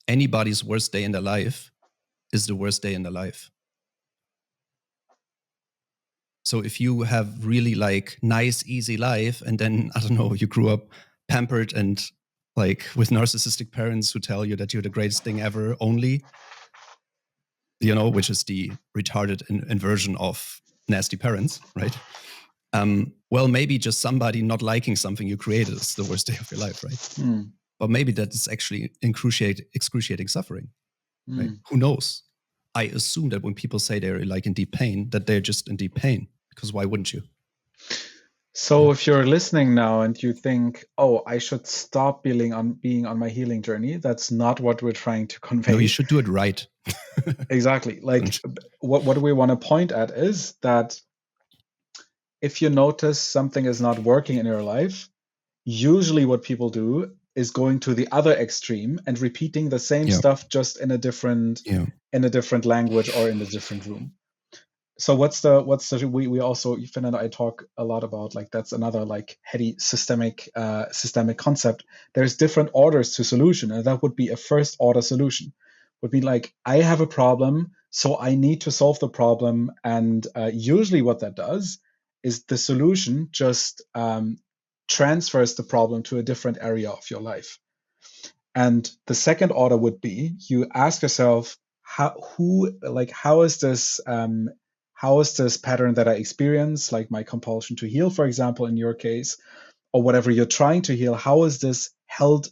[SPEAKER 1] anybody's worst day in their life is the worst day in their life. So if you have really like nice, easy life, and then, I don't know, you grew up pampered and like with narcissistic parents who tell you that you're the greatest thing ever only, which is the retarded inversion of nasty parents, right? Well, maybe just somebody not liking something you created is the worst day of your life, right? But maybe that is actually excruciating suffering, right? Who knows? I assume that when people say they're like in deep pain, that they're just in deep pain, because why wouldn't you?
[SPEAKER 2] So if you're listening now and you think, oh, I should stop being on my healing journey, that's not what we're trying to convey.
[SPEAKER 1] No, you should do it right.
[SPEAKER 2] Exactly. Like what we want to point at is that if you notice something is not working in your life, usually what people do is going to the other extreme and repeating the same stuff, just in a different language or in a different room. So we also, Finn and I talk a lot about, like, that's another like heady systemic concept. There's different orders to solution, and that would be a first order solution. Would be like, I have a problem, so I need to solve the problem, and usually what that does is the solution just transfers the problem to a different area of your life. And the second order would be, you ask yourself, how is this pattern that I experience, like my compulsion to heal, for example, in your case, or whatever you're trying to heal, how is this held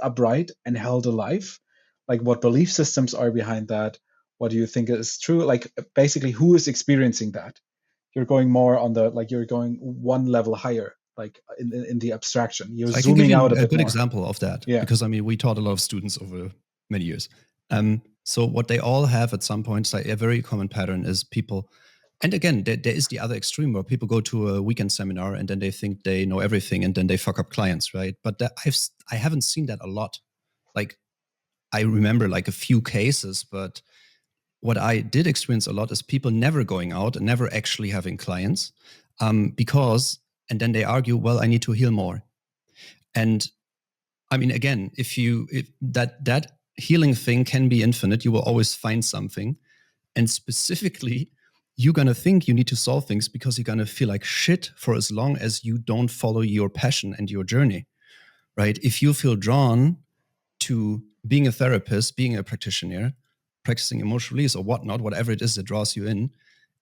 [SPEAKER 2] upright and held alive? Like, what belief systems are behind that? What do you think is true? Like, basically, who is experiencing that? You're going more on you're going one level higher, like in the abstraction. You're zooming out a bit more.
[SPEAKER 1] A good example of that, because I mean, we taught a lot of students over many years. So what they all have at some point, like a very common pattern, is people And again, there is the other extreme where people go to a weekend seminar and then they think they know everything and then they fuck up clients, right? But I haven't seen that a lot. Like, I remember like a few cases, but what I did experience a lot is people never going out and never actually having clients, because, and then they argue, well, I need to heal more. And I mean, again, if that healing thing can be infinite, you will always find something. And specifically, you're going to think you need to solve things because you're going to feel like shit for as long as you don't follow your passion and your journey, right? If you feel drawn to being a therapist, being a practitioner, practicing emotional release or whatnot, whatever it is that draws you in,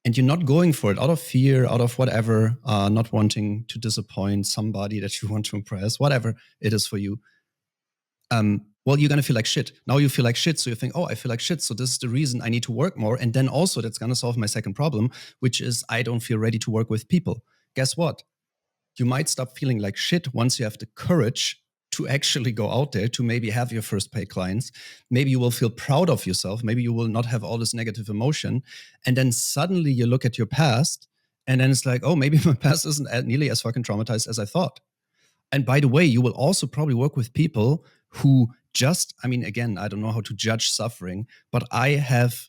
[SPEAKER 1] and you're not going for it out of fear, out of whatever, not wanting to disappoint somebody that you want to impress, whatever it is for you, well, you're going to feel like shit. Now you feel like shit. So you think, oh, I feel like shit. So this is the reason I need to work more. And then also that's going to solve my second problem, which is I don't feel ready to work with people. Guess what? You might stop feeling like shit once you have the courage to actually go out there, to maybe have your first paid clients. Maybe you will feel proud of yourself. Maybe you will not have all this negative emotion. And then suddenly you look at your past and then it's like, oh, maybe my past isn't nearly as fucking traumatized as I thought. And by the way, you will also probably work with people who just, I mean, again, I don't know how to judge suffering, but I have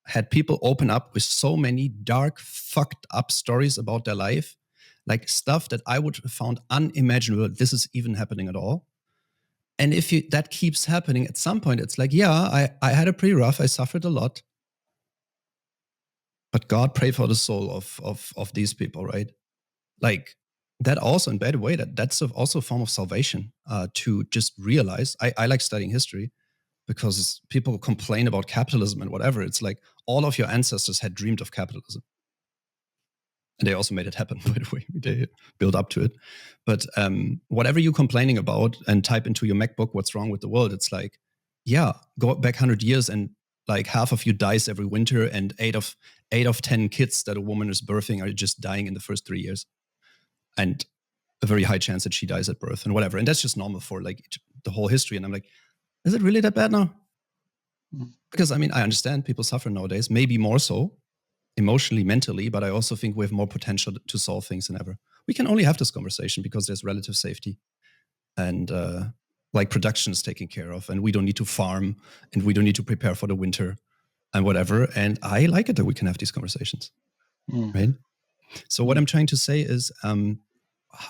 [SPEAKER 1] had people open up with so many dark, fucked up stories about their life, like stuff that I would have found unimaginable. This is even happening at all. And if that keeps happening, at some point, it's like, yeah, I had a pretty rough, I suffered a lot. But God, pray for the soul of these people, right? Like, that also, and by the way, that's also a form of salvation, to just realize. I like studying history because people complain about capitalism and whatever. It's like all of your ancestors had dreamed of capitalism. And they also made it happen, by the way. They built up to it. But whatever you're complaining about and type into your MacBook what's wrong with the world, it's like, yeah, go back 100 years and like half of you dies every winter, and 8 of 10 kids that a woman is birthing are just dying in the first 3 years. And a very high chance that she dies at birth and whatever. And that's just normal for like the whole history. And I'm like, is it really that bad now? Because I mean, I understand people suffer nowadays, maybe more so emotionally, mentally, but I also think we have more potential to solve things than ever. We can only have this conversation because there's relative safety and like production is taken care of, and we don't need to farm and we don't need to prepare for the winter and whatever. And I like it that we can have these conversations, right? So what I'm trying to say is,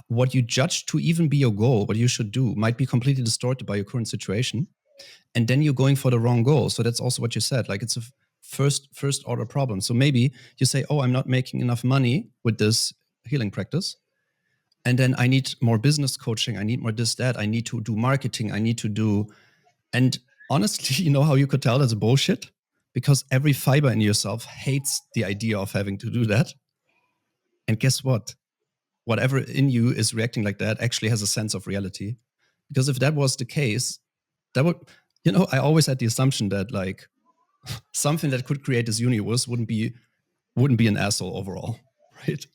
[SPEAKER 1] what you judge to even be your goal, what you should do, might be completely distorted by your current situation. And then you're going for the wrong goal. So that's also what you said. Like, it's a first order problem. So maybe you say, oh, I'm not making enough money with this healing practice. And then I need more business coaching. I need more this, that. I need to do marketing. I need to do, and honestly, you know how you could tell that's bullshit? Because every fiber in yourself hates the idea of having to do that. And guess what? Whatever in you is reacting like that actually has a sense of reality. Because if that was the case, that would, you know, I always had the assumption that like something that could create this universe wouldn't be an asshole overall, right?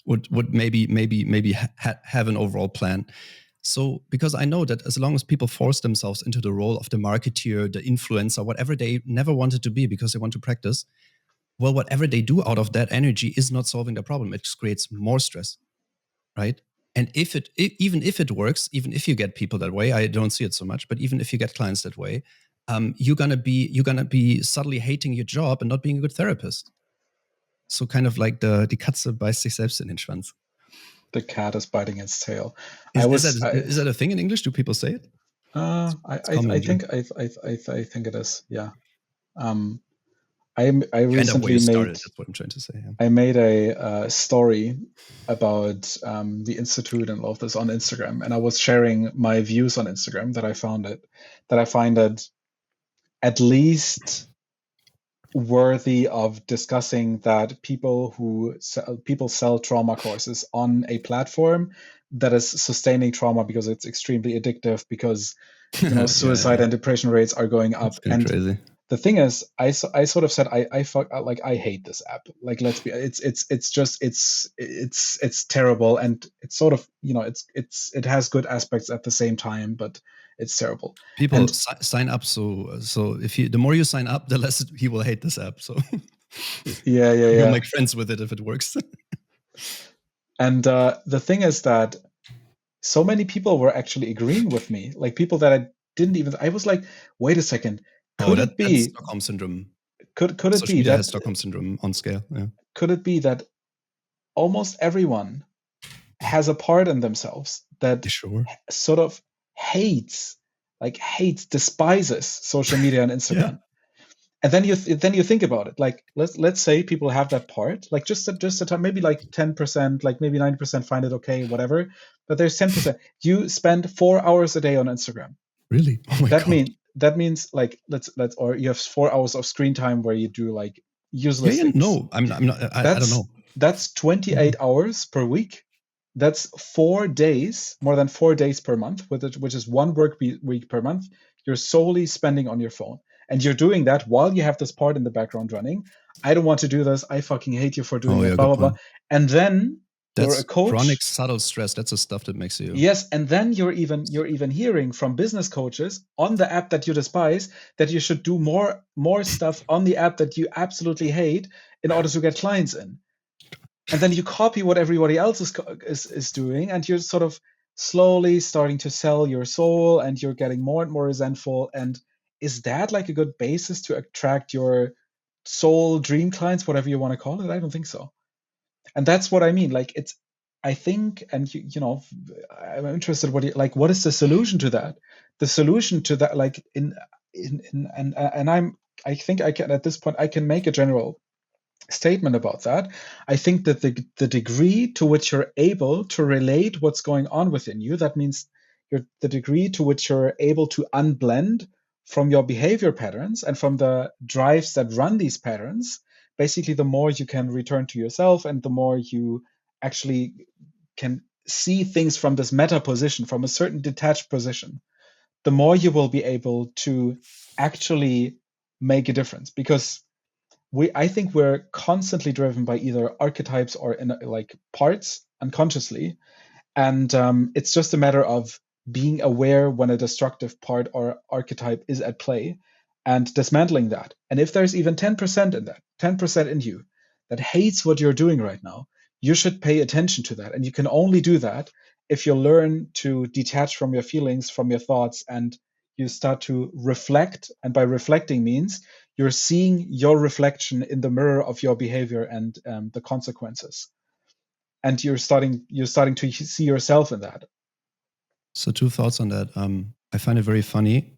[SPEAKER 1] Would maybe have an overall plan. So, because I know that as long as people force themselves into the role of the marketeer, the influencer, whatever they never wanted to be because they want to practice, well, whatever they do out of that energy is not solving the problem. It just creates more stress, right? And even if it works, even if you get people that way, I don't see it so much, but even if you get clients that way, you're gonna be subtly hating your job and not being a good therapist. So kind of like die Katze beißt sich selbst in den Schwanz.
[SPEAKER 2] The cat is biting its tail.
[SPEAKER 1] Is that a thing in English? Do people say it?
[SPEAKER 2] I think it is. Yeah. I recently
[SPEAKER 1] kind of where you started, that's what I'm trying to say. Yeah.
[SPEAKER 2] I made a story about the Institute and all of this on Instagram, and I was sharing my views on Instagram that I find it at least worthy of discussing, that people sell trauma courses on a platform that is sustaining trauma because it's extremely addictive, because suicide and depression rates are going up. And
[SPEAKER 1] crazy.
[SPEAKER 2] The thing is, I sort of said I hate this app. Like, let's be, it's terrible, and it's sort of, it has good aspects at the same time, but it's terrible.
[SPEAKER 1] People sign up, so if the more you sign up, the less he will hate this app. So
[SPEAKER 2] Yeah.
[SPEAKER 1] You'll make friends with it if it works.
[SPEAKER 2] And the thing is that so many people were actually agreeing with me, like people that I didn't even. I was like, wait a second, could it
[SPEAKER 1] That's
[SPEAKER 2] be?
[SPEAKER 1] Stockholm syndrome.
[SPEAKER 2] Could it
[SPEAKER 1] Social
[SPEAKER 2] be
[SPEAKER 1] media has
[SPEAKER 2] that?
[SPEAKER 1] Stockholm syndrome on scale. Yeah.
[SPEAKER 2] Could it be that almost everyone has a part in themselves that
[SPEAKER 1] Sure.
[SPEAKER 2] sort of hates, despises social media and Instagram?
[SPEAKER 1] Yeah.
[SPEAKER 2] And then you think about it. Like let's say people have that part, like just a time, maybe like 10%, like maybe 90% find it okay, whatever. But there's 10%. You spend 4 hours a day on Instagram.
[SPEAKER 1] Really? Oh my God.
[SPEAKER 2] That means like let's or you have 4 hours of screen time where you do like useless
[SPEAKER 1] Yeah.
[SPEAKER 2] things.
[SPEAKER 1] No, I'm not. I don't know.
[SPEAKER 2] That's 28 hours per week. That's 4 days, more than 4 days per month, which is one work week per month. You're solely spending on your phone. And you're doing that while you have this part in the background running. I don't want to do this. I fucking hate you for doing
[SPEAKER 1] Oh
[SPEAKER 2] it,
[SPEAKER 1] yeah,
[SPEAKER 2] blah,
[SPEAKER 1] good
[SPEAKER 2] blah, blah.
[SPEAKER 1] point.
[SPEAKER 2] And then you're a
[SPEAKER 1] That's
[SPEAKER 2] coach.
[SPEAKER 1] chronic subtle stress. That's the stuff that makes you.
[SPEAKER 2] Yes, and then you're even hearing from business coaches on the app that you despise that you should do more stuff on the app that you absolutely hate in order to get clients in. And then you copy what everybody else is doing, and you're sort of slowly starting to sell your soul, and you're getting more and more resentful. And is that like a good basis to attract your soul dream clients, whatever you want to call it? I don't think so. And that's what I mean. Like it's, I think, and you know, I'm interested. What is the solution to that? The solution to that, like in and I think I can at this point I can make a general statement about that. I think that the degree to which you're able to relate what's going on within you, that means the degree to which you're able to unblend from your behavior patterns and from the drives that run these patterns, basically the more you can return to yourself and the more you actually can see things from this meta position, from a certain detached position, the more you will be able to actually make a difference. Because I think we're constantly driven by either archetypes or like parts unconsciously, and it's just a matter of being aware when a destructive part or archetype is at play and dismantling that. And if there's even 10% in that, 10% in you that hates what you're doing right now, you should pay attention to that. And you can only do that if you learn to detach from your feelings, from your thoughts, and you start to reflect. And by reflecting means you're seeing your reflection in the mirror of your behavior and the consequences, and you're starting to see yourself in that.
[SPEAKER 1] So 2 thoughts on that. I find it very funny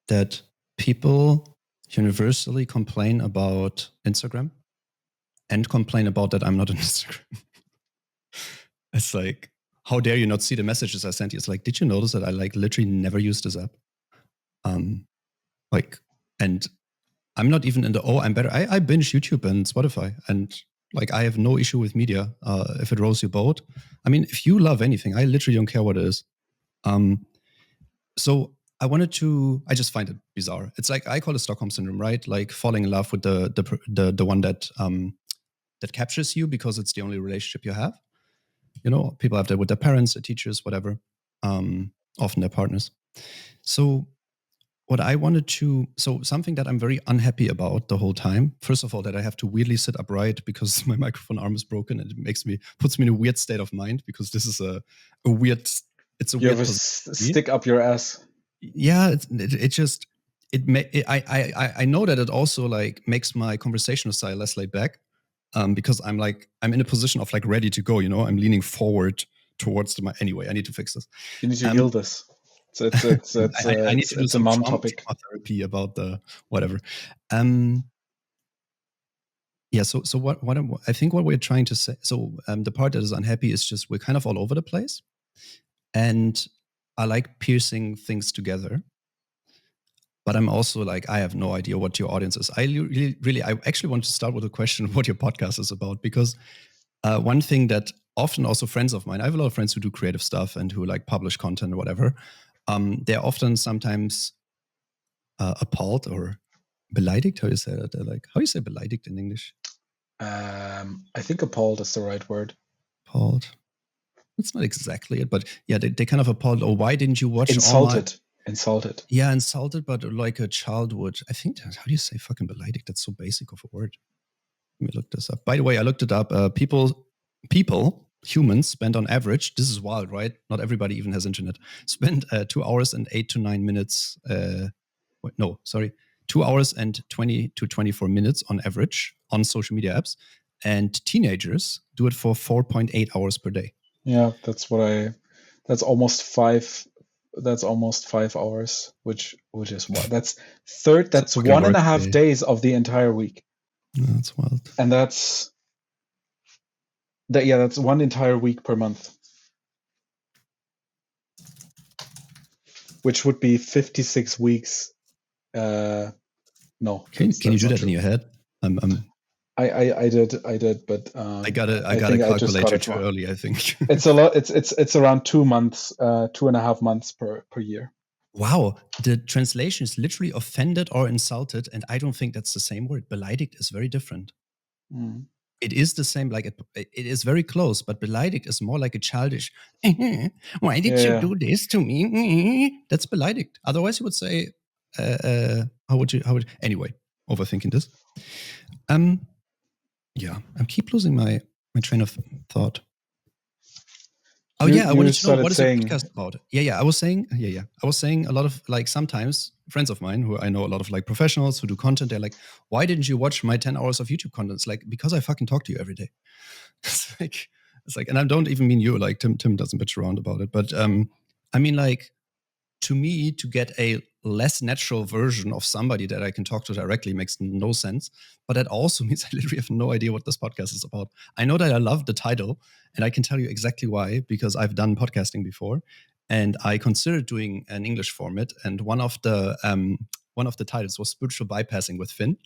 [SPEAKER 1] that people universally complain about Instagram and complain about that I'm not on Instagram. It's like, how dare you not see the messages I sent you? It's like, did you notice that I like literally never use this app? And I'm not even in the, I'm better. I binge YouTube and Spotify, and like I have no issue with media if it rolls your boat. I mean, if you love anything, I literally don't care what it is. So I just find it bizarre. It's like, I call it Stockholm syndrome, right? Like falling in love with the one that captures you because it's the only relationship you have. You know, people have that with their parents, their teachers, whatever, often their partners. So something that I'm very unhappy about the whole time, first of all, that I have to weirdly sit upright because my microphone arm is broken, and it puts me in a weird state of mind because this is a weird
[SPEAKER 2] stick up your ass.
[SPEAKER 1] Yeah, I know that it also like makes my conversational style less laid back, because I'm in a position of like ready to go, you know, I'm leaning forward towards anyway, I need to fix this.
[SPEAKER 2] You need to heal this.
[SPEAKER 1] I need to do some
[SPEAKER 2] mom topic
[SPEAKER 1] therapy about the whatever. Yeah. So what I think what we're trying to say. So the part that is unhappy is just we're kind of all over the place, and I like piecing things together. But I'm also like, I have no idea what your audience is. I actually want to start with a question of what your podcast is about, because one thing that often also friends of mine, I have a lot of friends who do creative stuff and who like publish content or whatever. They're often sometimes appalled or beleidigt. How do you say that? How do you say beleidigt in English?
[SPEAKER 2] I think appalled is the right word.
[SPEAKER 1] Appalled. It's not exactly it, but yeah, they kind of appalled. Oh, why didn't you watch
[SPEAKER 2] Insulted.
[SPEAKER 1] Yeah, insulted, but like a child would. I think how do you say fucking beleidigt? That's so basic of a word. Let me look this up. By the way, I looked it up. Humans spend on average, this is wild, right? Not everybody even has internet, spend 2 hours and 8 to 9 minutes. 2 hours and 20 to 24 minutes on average on social media apps. And teenagers do it for 4.8 hours per day.
[SPEAKER 2] Yeah, that's almost 5 hours, which is what? That's 1.5 days of the entire week.
[SPEAKER 1] That's wild.
[SPEAKER 2] And that's 1 entire week per month, which would be 56 weeks. No.
[SPEAKER 1] Can you do that in your head?
[SPEAKER 2] I did, but
[SPEAKER 1] I got a calculator too early, I think.
[SPEAKER 2] It's a lot. It's around 2 months, 2.5 months per year.
[SPEAKER 1] Wow, the translation is literally offended or insulted, and I don't think that's the same word. Beleidigt is very different.
[SPEAKER 2] Mm.
[SPEAKER 1] It is the same, like it is very close, but beleidigt is more like a childish. Why did you do this to me? That's beleidigt. Otherwise, you would say, how would anyway? Overthinking this. Yeah, I keep losing my train of thought. Oh, I wanted to know, what is your podcast about? I was saying a lot of, like, sometimes friends of mine who I know, a lot of like professionals who do content, they're like, why didn't you watch my 10 hours of YouTube content? It's like, because I fucking talk to you every day. It's like, and I don't even mean you, like Tim doesn't bitch around about it. But I mean, like, to me, to get a less natural version of somebody that I can talk to directly makes no sense. But that also means I literally have no idea what this podcast is about. I know that I love the title, and I can tell you exactly why, because I've done podcasting before, and I considered doing an English format. And one of the titles was Spiritual Bypassing with Finn.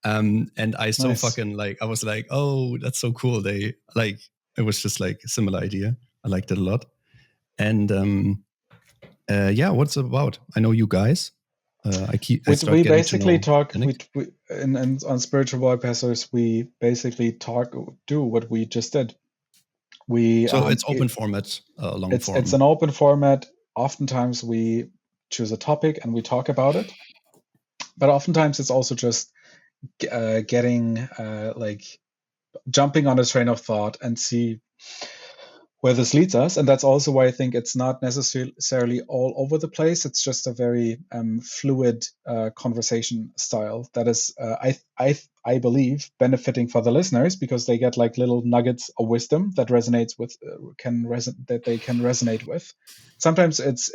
[SPEAKER 1] And I so nice. Fucking like, I was like, oh, that's so cool. It was just like a similar idea. I liked it a lot. And what's it about? I know you guys.
[SPEAKER 2] We basically talk. And on Spiritual Bypassers, we basically do what we just did.
[SPEAKER 1] It's open format, long form.
[SPEAKER 2] It's an open format. Oftentimes we choose a topic and we talk about it, but oftentimes it's also just getting jumping on a train of thought and see where this leads us. And that's also why I think it's not necessarily all over the place. It's just a very fluid conversation style that is, I believe, benefiting for the listeners, because they get like little nuggets of wisdom that resonates with, that they can resonate with. Sometimes it's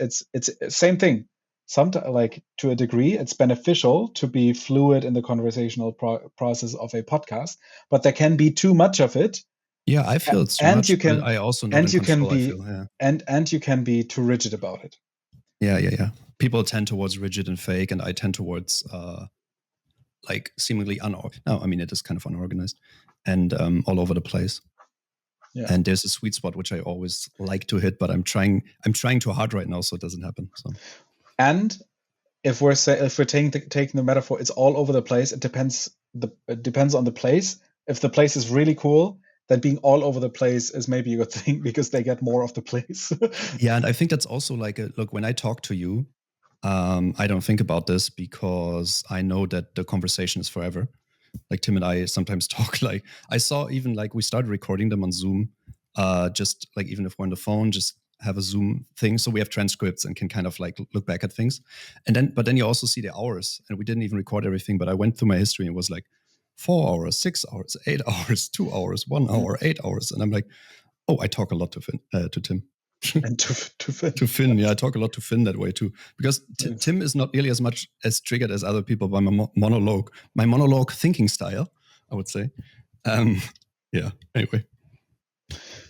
[SPEAKER 2] same thing. Sometimes, like, to a degree, it's beneficial to be fluid in the conversational process of a podcast, but there can be too much of it.
[SPEAKER 1] Yeah, I feel it's too much, but I also know
[SPEAKER 2] and you can be and you can be too rigid about it.
[SPEAKER 1] Yeah. People tend towards rigid and fake, and I tend towards like seemingly unorganized. No, I mean, it is kind of unorganized and all over the place. Yeah. And there's a sweet spot which I always like to hit, but I'm trying too hard right now, so it doesn't happen. So.
[SPEAKER 2] And if we're taking the metaphor, it's all over the place. It depends on the place. If the place is really cool, then being all over the place is maybe a good thing, because they get more of the place.
[SPEAKER 1] Yeah, and I think that's also like look, when I talk to you, I don't think about this because I know that the conversation is forever. Like Tim and I sometimes talk, like I saw even like we started recording them on Zoom, just like even if we're on the phone, just have a Zoom thing. So we have transcripts and can kind of like look back at things. But then you also see the hours, and we didn't even record everything, but I went through my history and was like 4 hours, 6 hours, 8 hours, 2 hours, 1 hour, 8 hours. And I'm like, oh, I talk a lot to Tim.
[SPEAKER 2] And to Finn.
[SPEAKER 1] To Finn, yeah, I talk a lot to Finn that way too. Because Tim is not nearly as much as triggered as other people by my monologue thinking style, I would say. Yeah, anyway.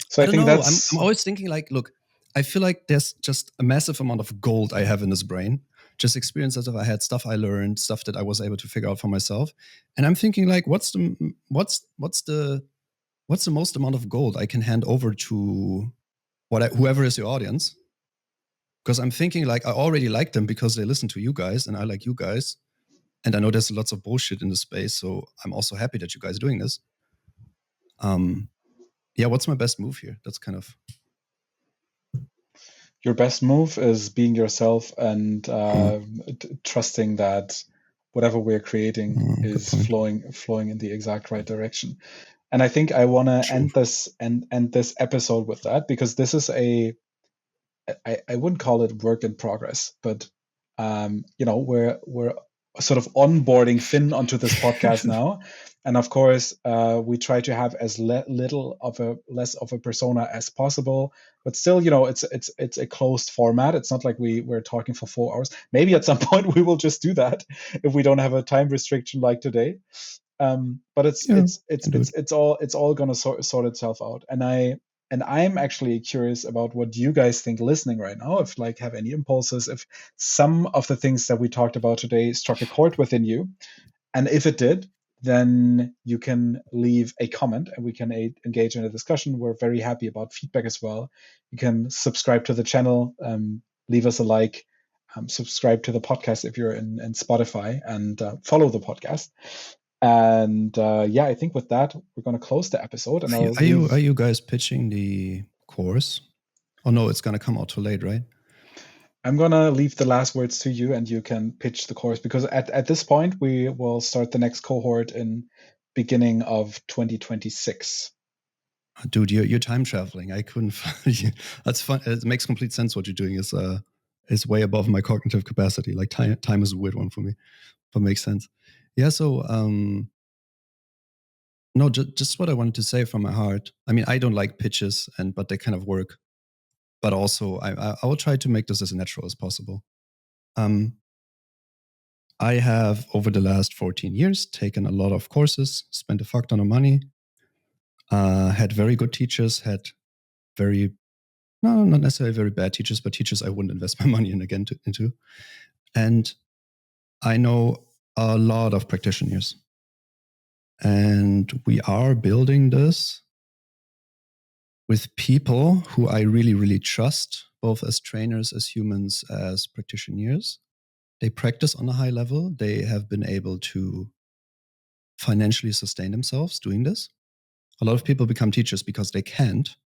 [SPEAKER 2] So I think that's...
[SPEAKER 1] I'm always thinking like, look, I feel like there's just a massive amount of gold I have in this brain. Just experiences that I had, stuff I learned, stuff that I was able to figure out for myself. And I'm thinking like, what's the most amount of gold I can hand over to whoever is your audience? Because I'm thinking like, I already like them because they listen to you guys and I like you guys. And I know there's lots of bullshit in the space. So I'm also happy that you guys are doing this. Yeah, what's my best move here? That's kind of...
[SPEAKER 2] Your best move is being yourself and trusting that whatever we're creating
[SPEAKER 1] Good
[SPEAKER 2] is
[SPEAKER 1] point.
[SPEAKER 2] flowing in the exact right direction. And I think I want to
[SPEAKER 1] True.
[SPEAKER 2] end this episode with that, because this is I wouldn't call it work in progress, but we're sort of onboarding Finn onto this podcast now, and of course we try to have as little of a less of a persona as possible, but still, it's a closed format. It's not like we're talking for 4 hours. Maybe at some point we will just do that if we don't have a time restriction like today. But
[SPEAKER 1] Yeah, can do it.
[SPEAKER 2] it's all gonna sort itself out. And I'm actually curious about what you guys think listening right now, if like have any impulses, if some of the things that we talked about today struck a chord within you. And if it did, then you can leave a comment and we can engage in a discussion. We're very happy about feedback as well. You can subscribe to the channel, leave us a like, subscribe to the podcast if you're in Spotify, and follow the podcast. And yeah, I think with that, we're going to close the episode. And I'll
[SPEAKER 1] are you guys pitching the course? Oh no, it's gonna come out too late, right?
[SPEAKER 2] I'm going to leave the last words to you, and you can pitch the course, because at this point, we will start the next cohort in beginning of 2026.
[SPEAKER 1] Dude, you're time traveling. I couldn't. That's fun. It makes complete sense. What you're doing is way above my cognitive capacity. Like time is a weird one for me, but makes sense. Yeah. So no, just what I wanted to say from my heart. I mean, I don't like pitches, but they kind of work. But also, I will try to make this as natural as possible. I have, over the last 14 years, taken a lot of courses, spent a fuck ton of money, had very good teachers, had no, not necessarily very bad teachers, but teachers I wouldn't invest my money in again into. And I know a lot of practitioners. And we are building this with people who I really, really trust, both as trainers, as humans, as practitioners. They practice on a high level. They have been able to financially sustain themselves doing this. A lot of people become teachers because they can't.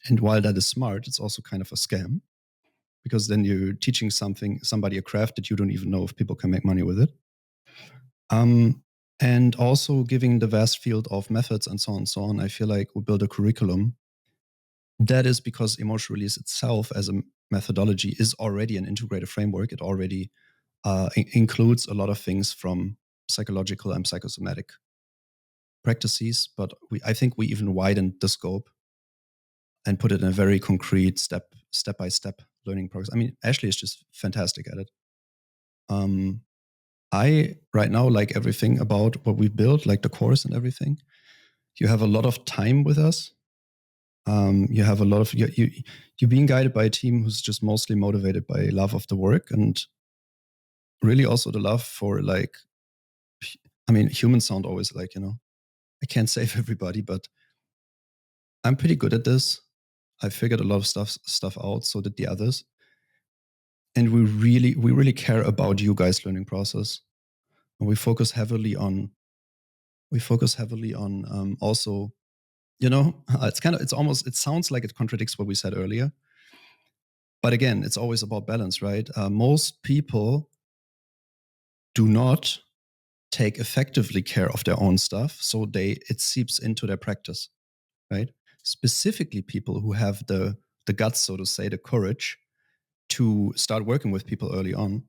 [SPEAKER 1] And while that is smart, it's also kind of a scam, because then you're teaching somebody a craft that you don't even know if people can make money with it. And also giving the vast field of methods and so on, I feel like we build a curriculum that is, because emotional release itself as a methodology is already an integrated framework. It already includes a lot of things from psychological and psychosomatic practices, but I think we even widened the scope and put it in a very concrete step-by-step learning process. I mean, Ashley is just fantastic at it. I right now like everything about what we built, like the course and everything. You have a lot of time with us. You have a lot of you're being guided by a team who's just mostly motivated by love of the work, and really also the love for, like, I mean, humans sound always like, I can't save everybody, but I'm pretty good at this. I figured a lot of stuff out, so did the others. And we really care about you guys' learning process. And we focus heavily on also, it sounds like it contradicts what we said earlier. But again, it's always about balance, right? Most people do not take effectively care of their own stuff, so it seeps into their practice, right? Specifically, people who have the guts, so to say, the courage to start working with people early on.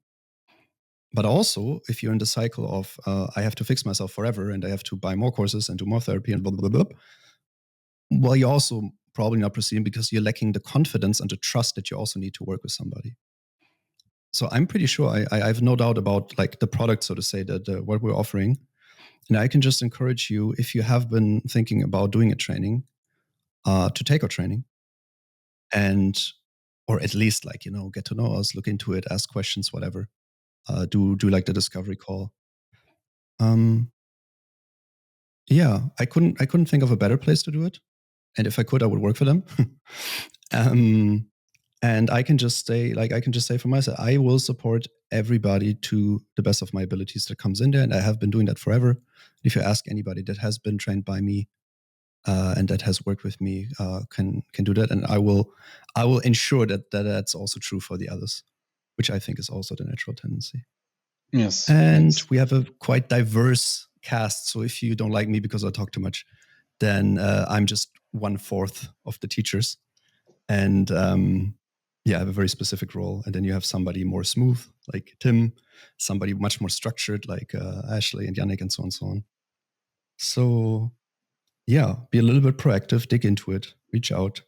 [SPEAKER 1] But also, if you're in the cycle of I have to fix myself forever and I have to buy more courses and do more therapy and blah, blah, blah, blah, well, you're also probably not proceeding because you're lacking the confidence and the trust that you also need to work with somebody. So I'm pretty sure I have no doubt about, like, the product, so to say, that what we're offering. And I can just encourage you, if you have been thinking about doing a training, to take our training, or at least, like, get to know us, look into it, ask questions, whatever. Do like the discovery call. Yeah, I couldn't think of a better place to do it. And if I could, I would work for them. And I can just say for myself, I will support everybody to the best of my abilities that comes in there. And I have been doing that forever. If you ask anybody that has been trained by me, and that has worked with me, can do that. And I will ensure that that's also true for the others, which I think is also the natural tendency.
[SPEAKER 2] Yes.
[SPEAKER 1] And
[SPEAKER 2] Yes.
[SPEAKER 1] we have a quite diverse cast. So if you don't like me because I talk too much, then I'm just 1/4 of the teachers. And I have a very specific role. And then you have somebody more smooth, like Tim, somebody much more structured, like Ashley and Jannick, and so on and so on. So yeah, be a little bit proactive, dig into it, reach out.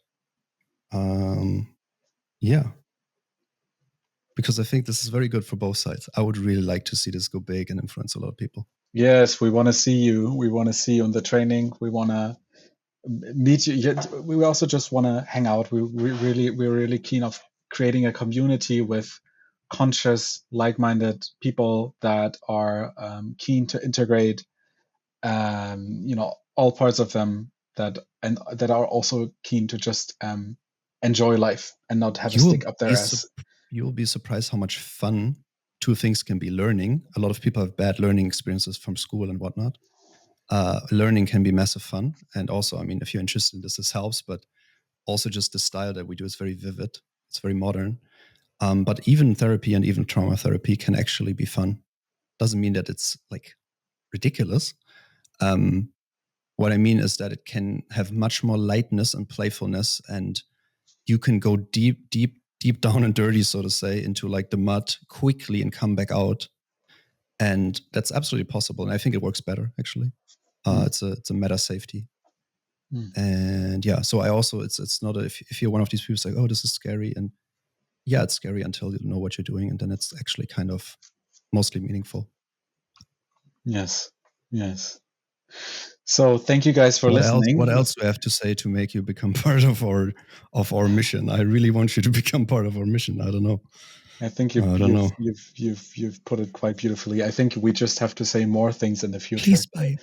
[SPEAKER 1] Because I think this is very good for both sides. I would really like to see this go big and influence a lot of people.
[SPEAKER 2] Yes, we want to see you. We want to see you in the training. We want to meet you. We also just want to hang out. We're really keen of creating a community with conscious, like-minded people that are keen to integrate, all parts of them that are also keen to just enjoy life and not have a stick up their ass.
[SPEAKER 1] You'll be surprised how much fun two things can be learning. A lot of people have bad learning experiences from school and whatnot. Learning can be massive fun. And also, I mean, if you're interested in this helps, but also just the style that we do is very vivid. It's very modern. But even therapy and even trauma therapy can actually be fun. Doesn't mean that it's like ridiculous. What I mean is that it can have much more lightness and playfulness, and you can go deep down and dirty, so to say, into like the mud quickly and come back out. And that's absolutely possible. And I think it works better, actually. It's a meta safety. And yeah, so I also, it's not if you're one of these people who's like, oh, this is scary. And yeah, it's scary until you know what you're doing. And then it's actually kind of mostly meaningful.
[SPEAKER 2] Yes. Yes. So thank you guys for listening.
[SPEAKER 1] What else do I have to say to make you become part of our mission? I really want you to become part of our mission. I don't know.
[SPEAKER 2] I think you've put it quite beautifully. I think we just have to say more things in the future.
[SPEAKER 1] Please buy.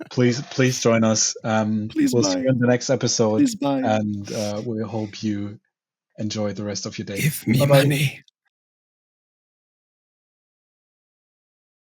[SPEAKER 2] Please join us. We'll see you in the next episode.
[SPEAKER 1] Please buy.
[SPEAKER 2] And we hope you enjoy the rest of your day.
[SPEAKER 1] Give me money.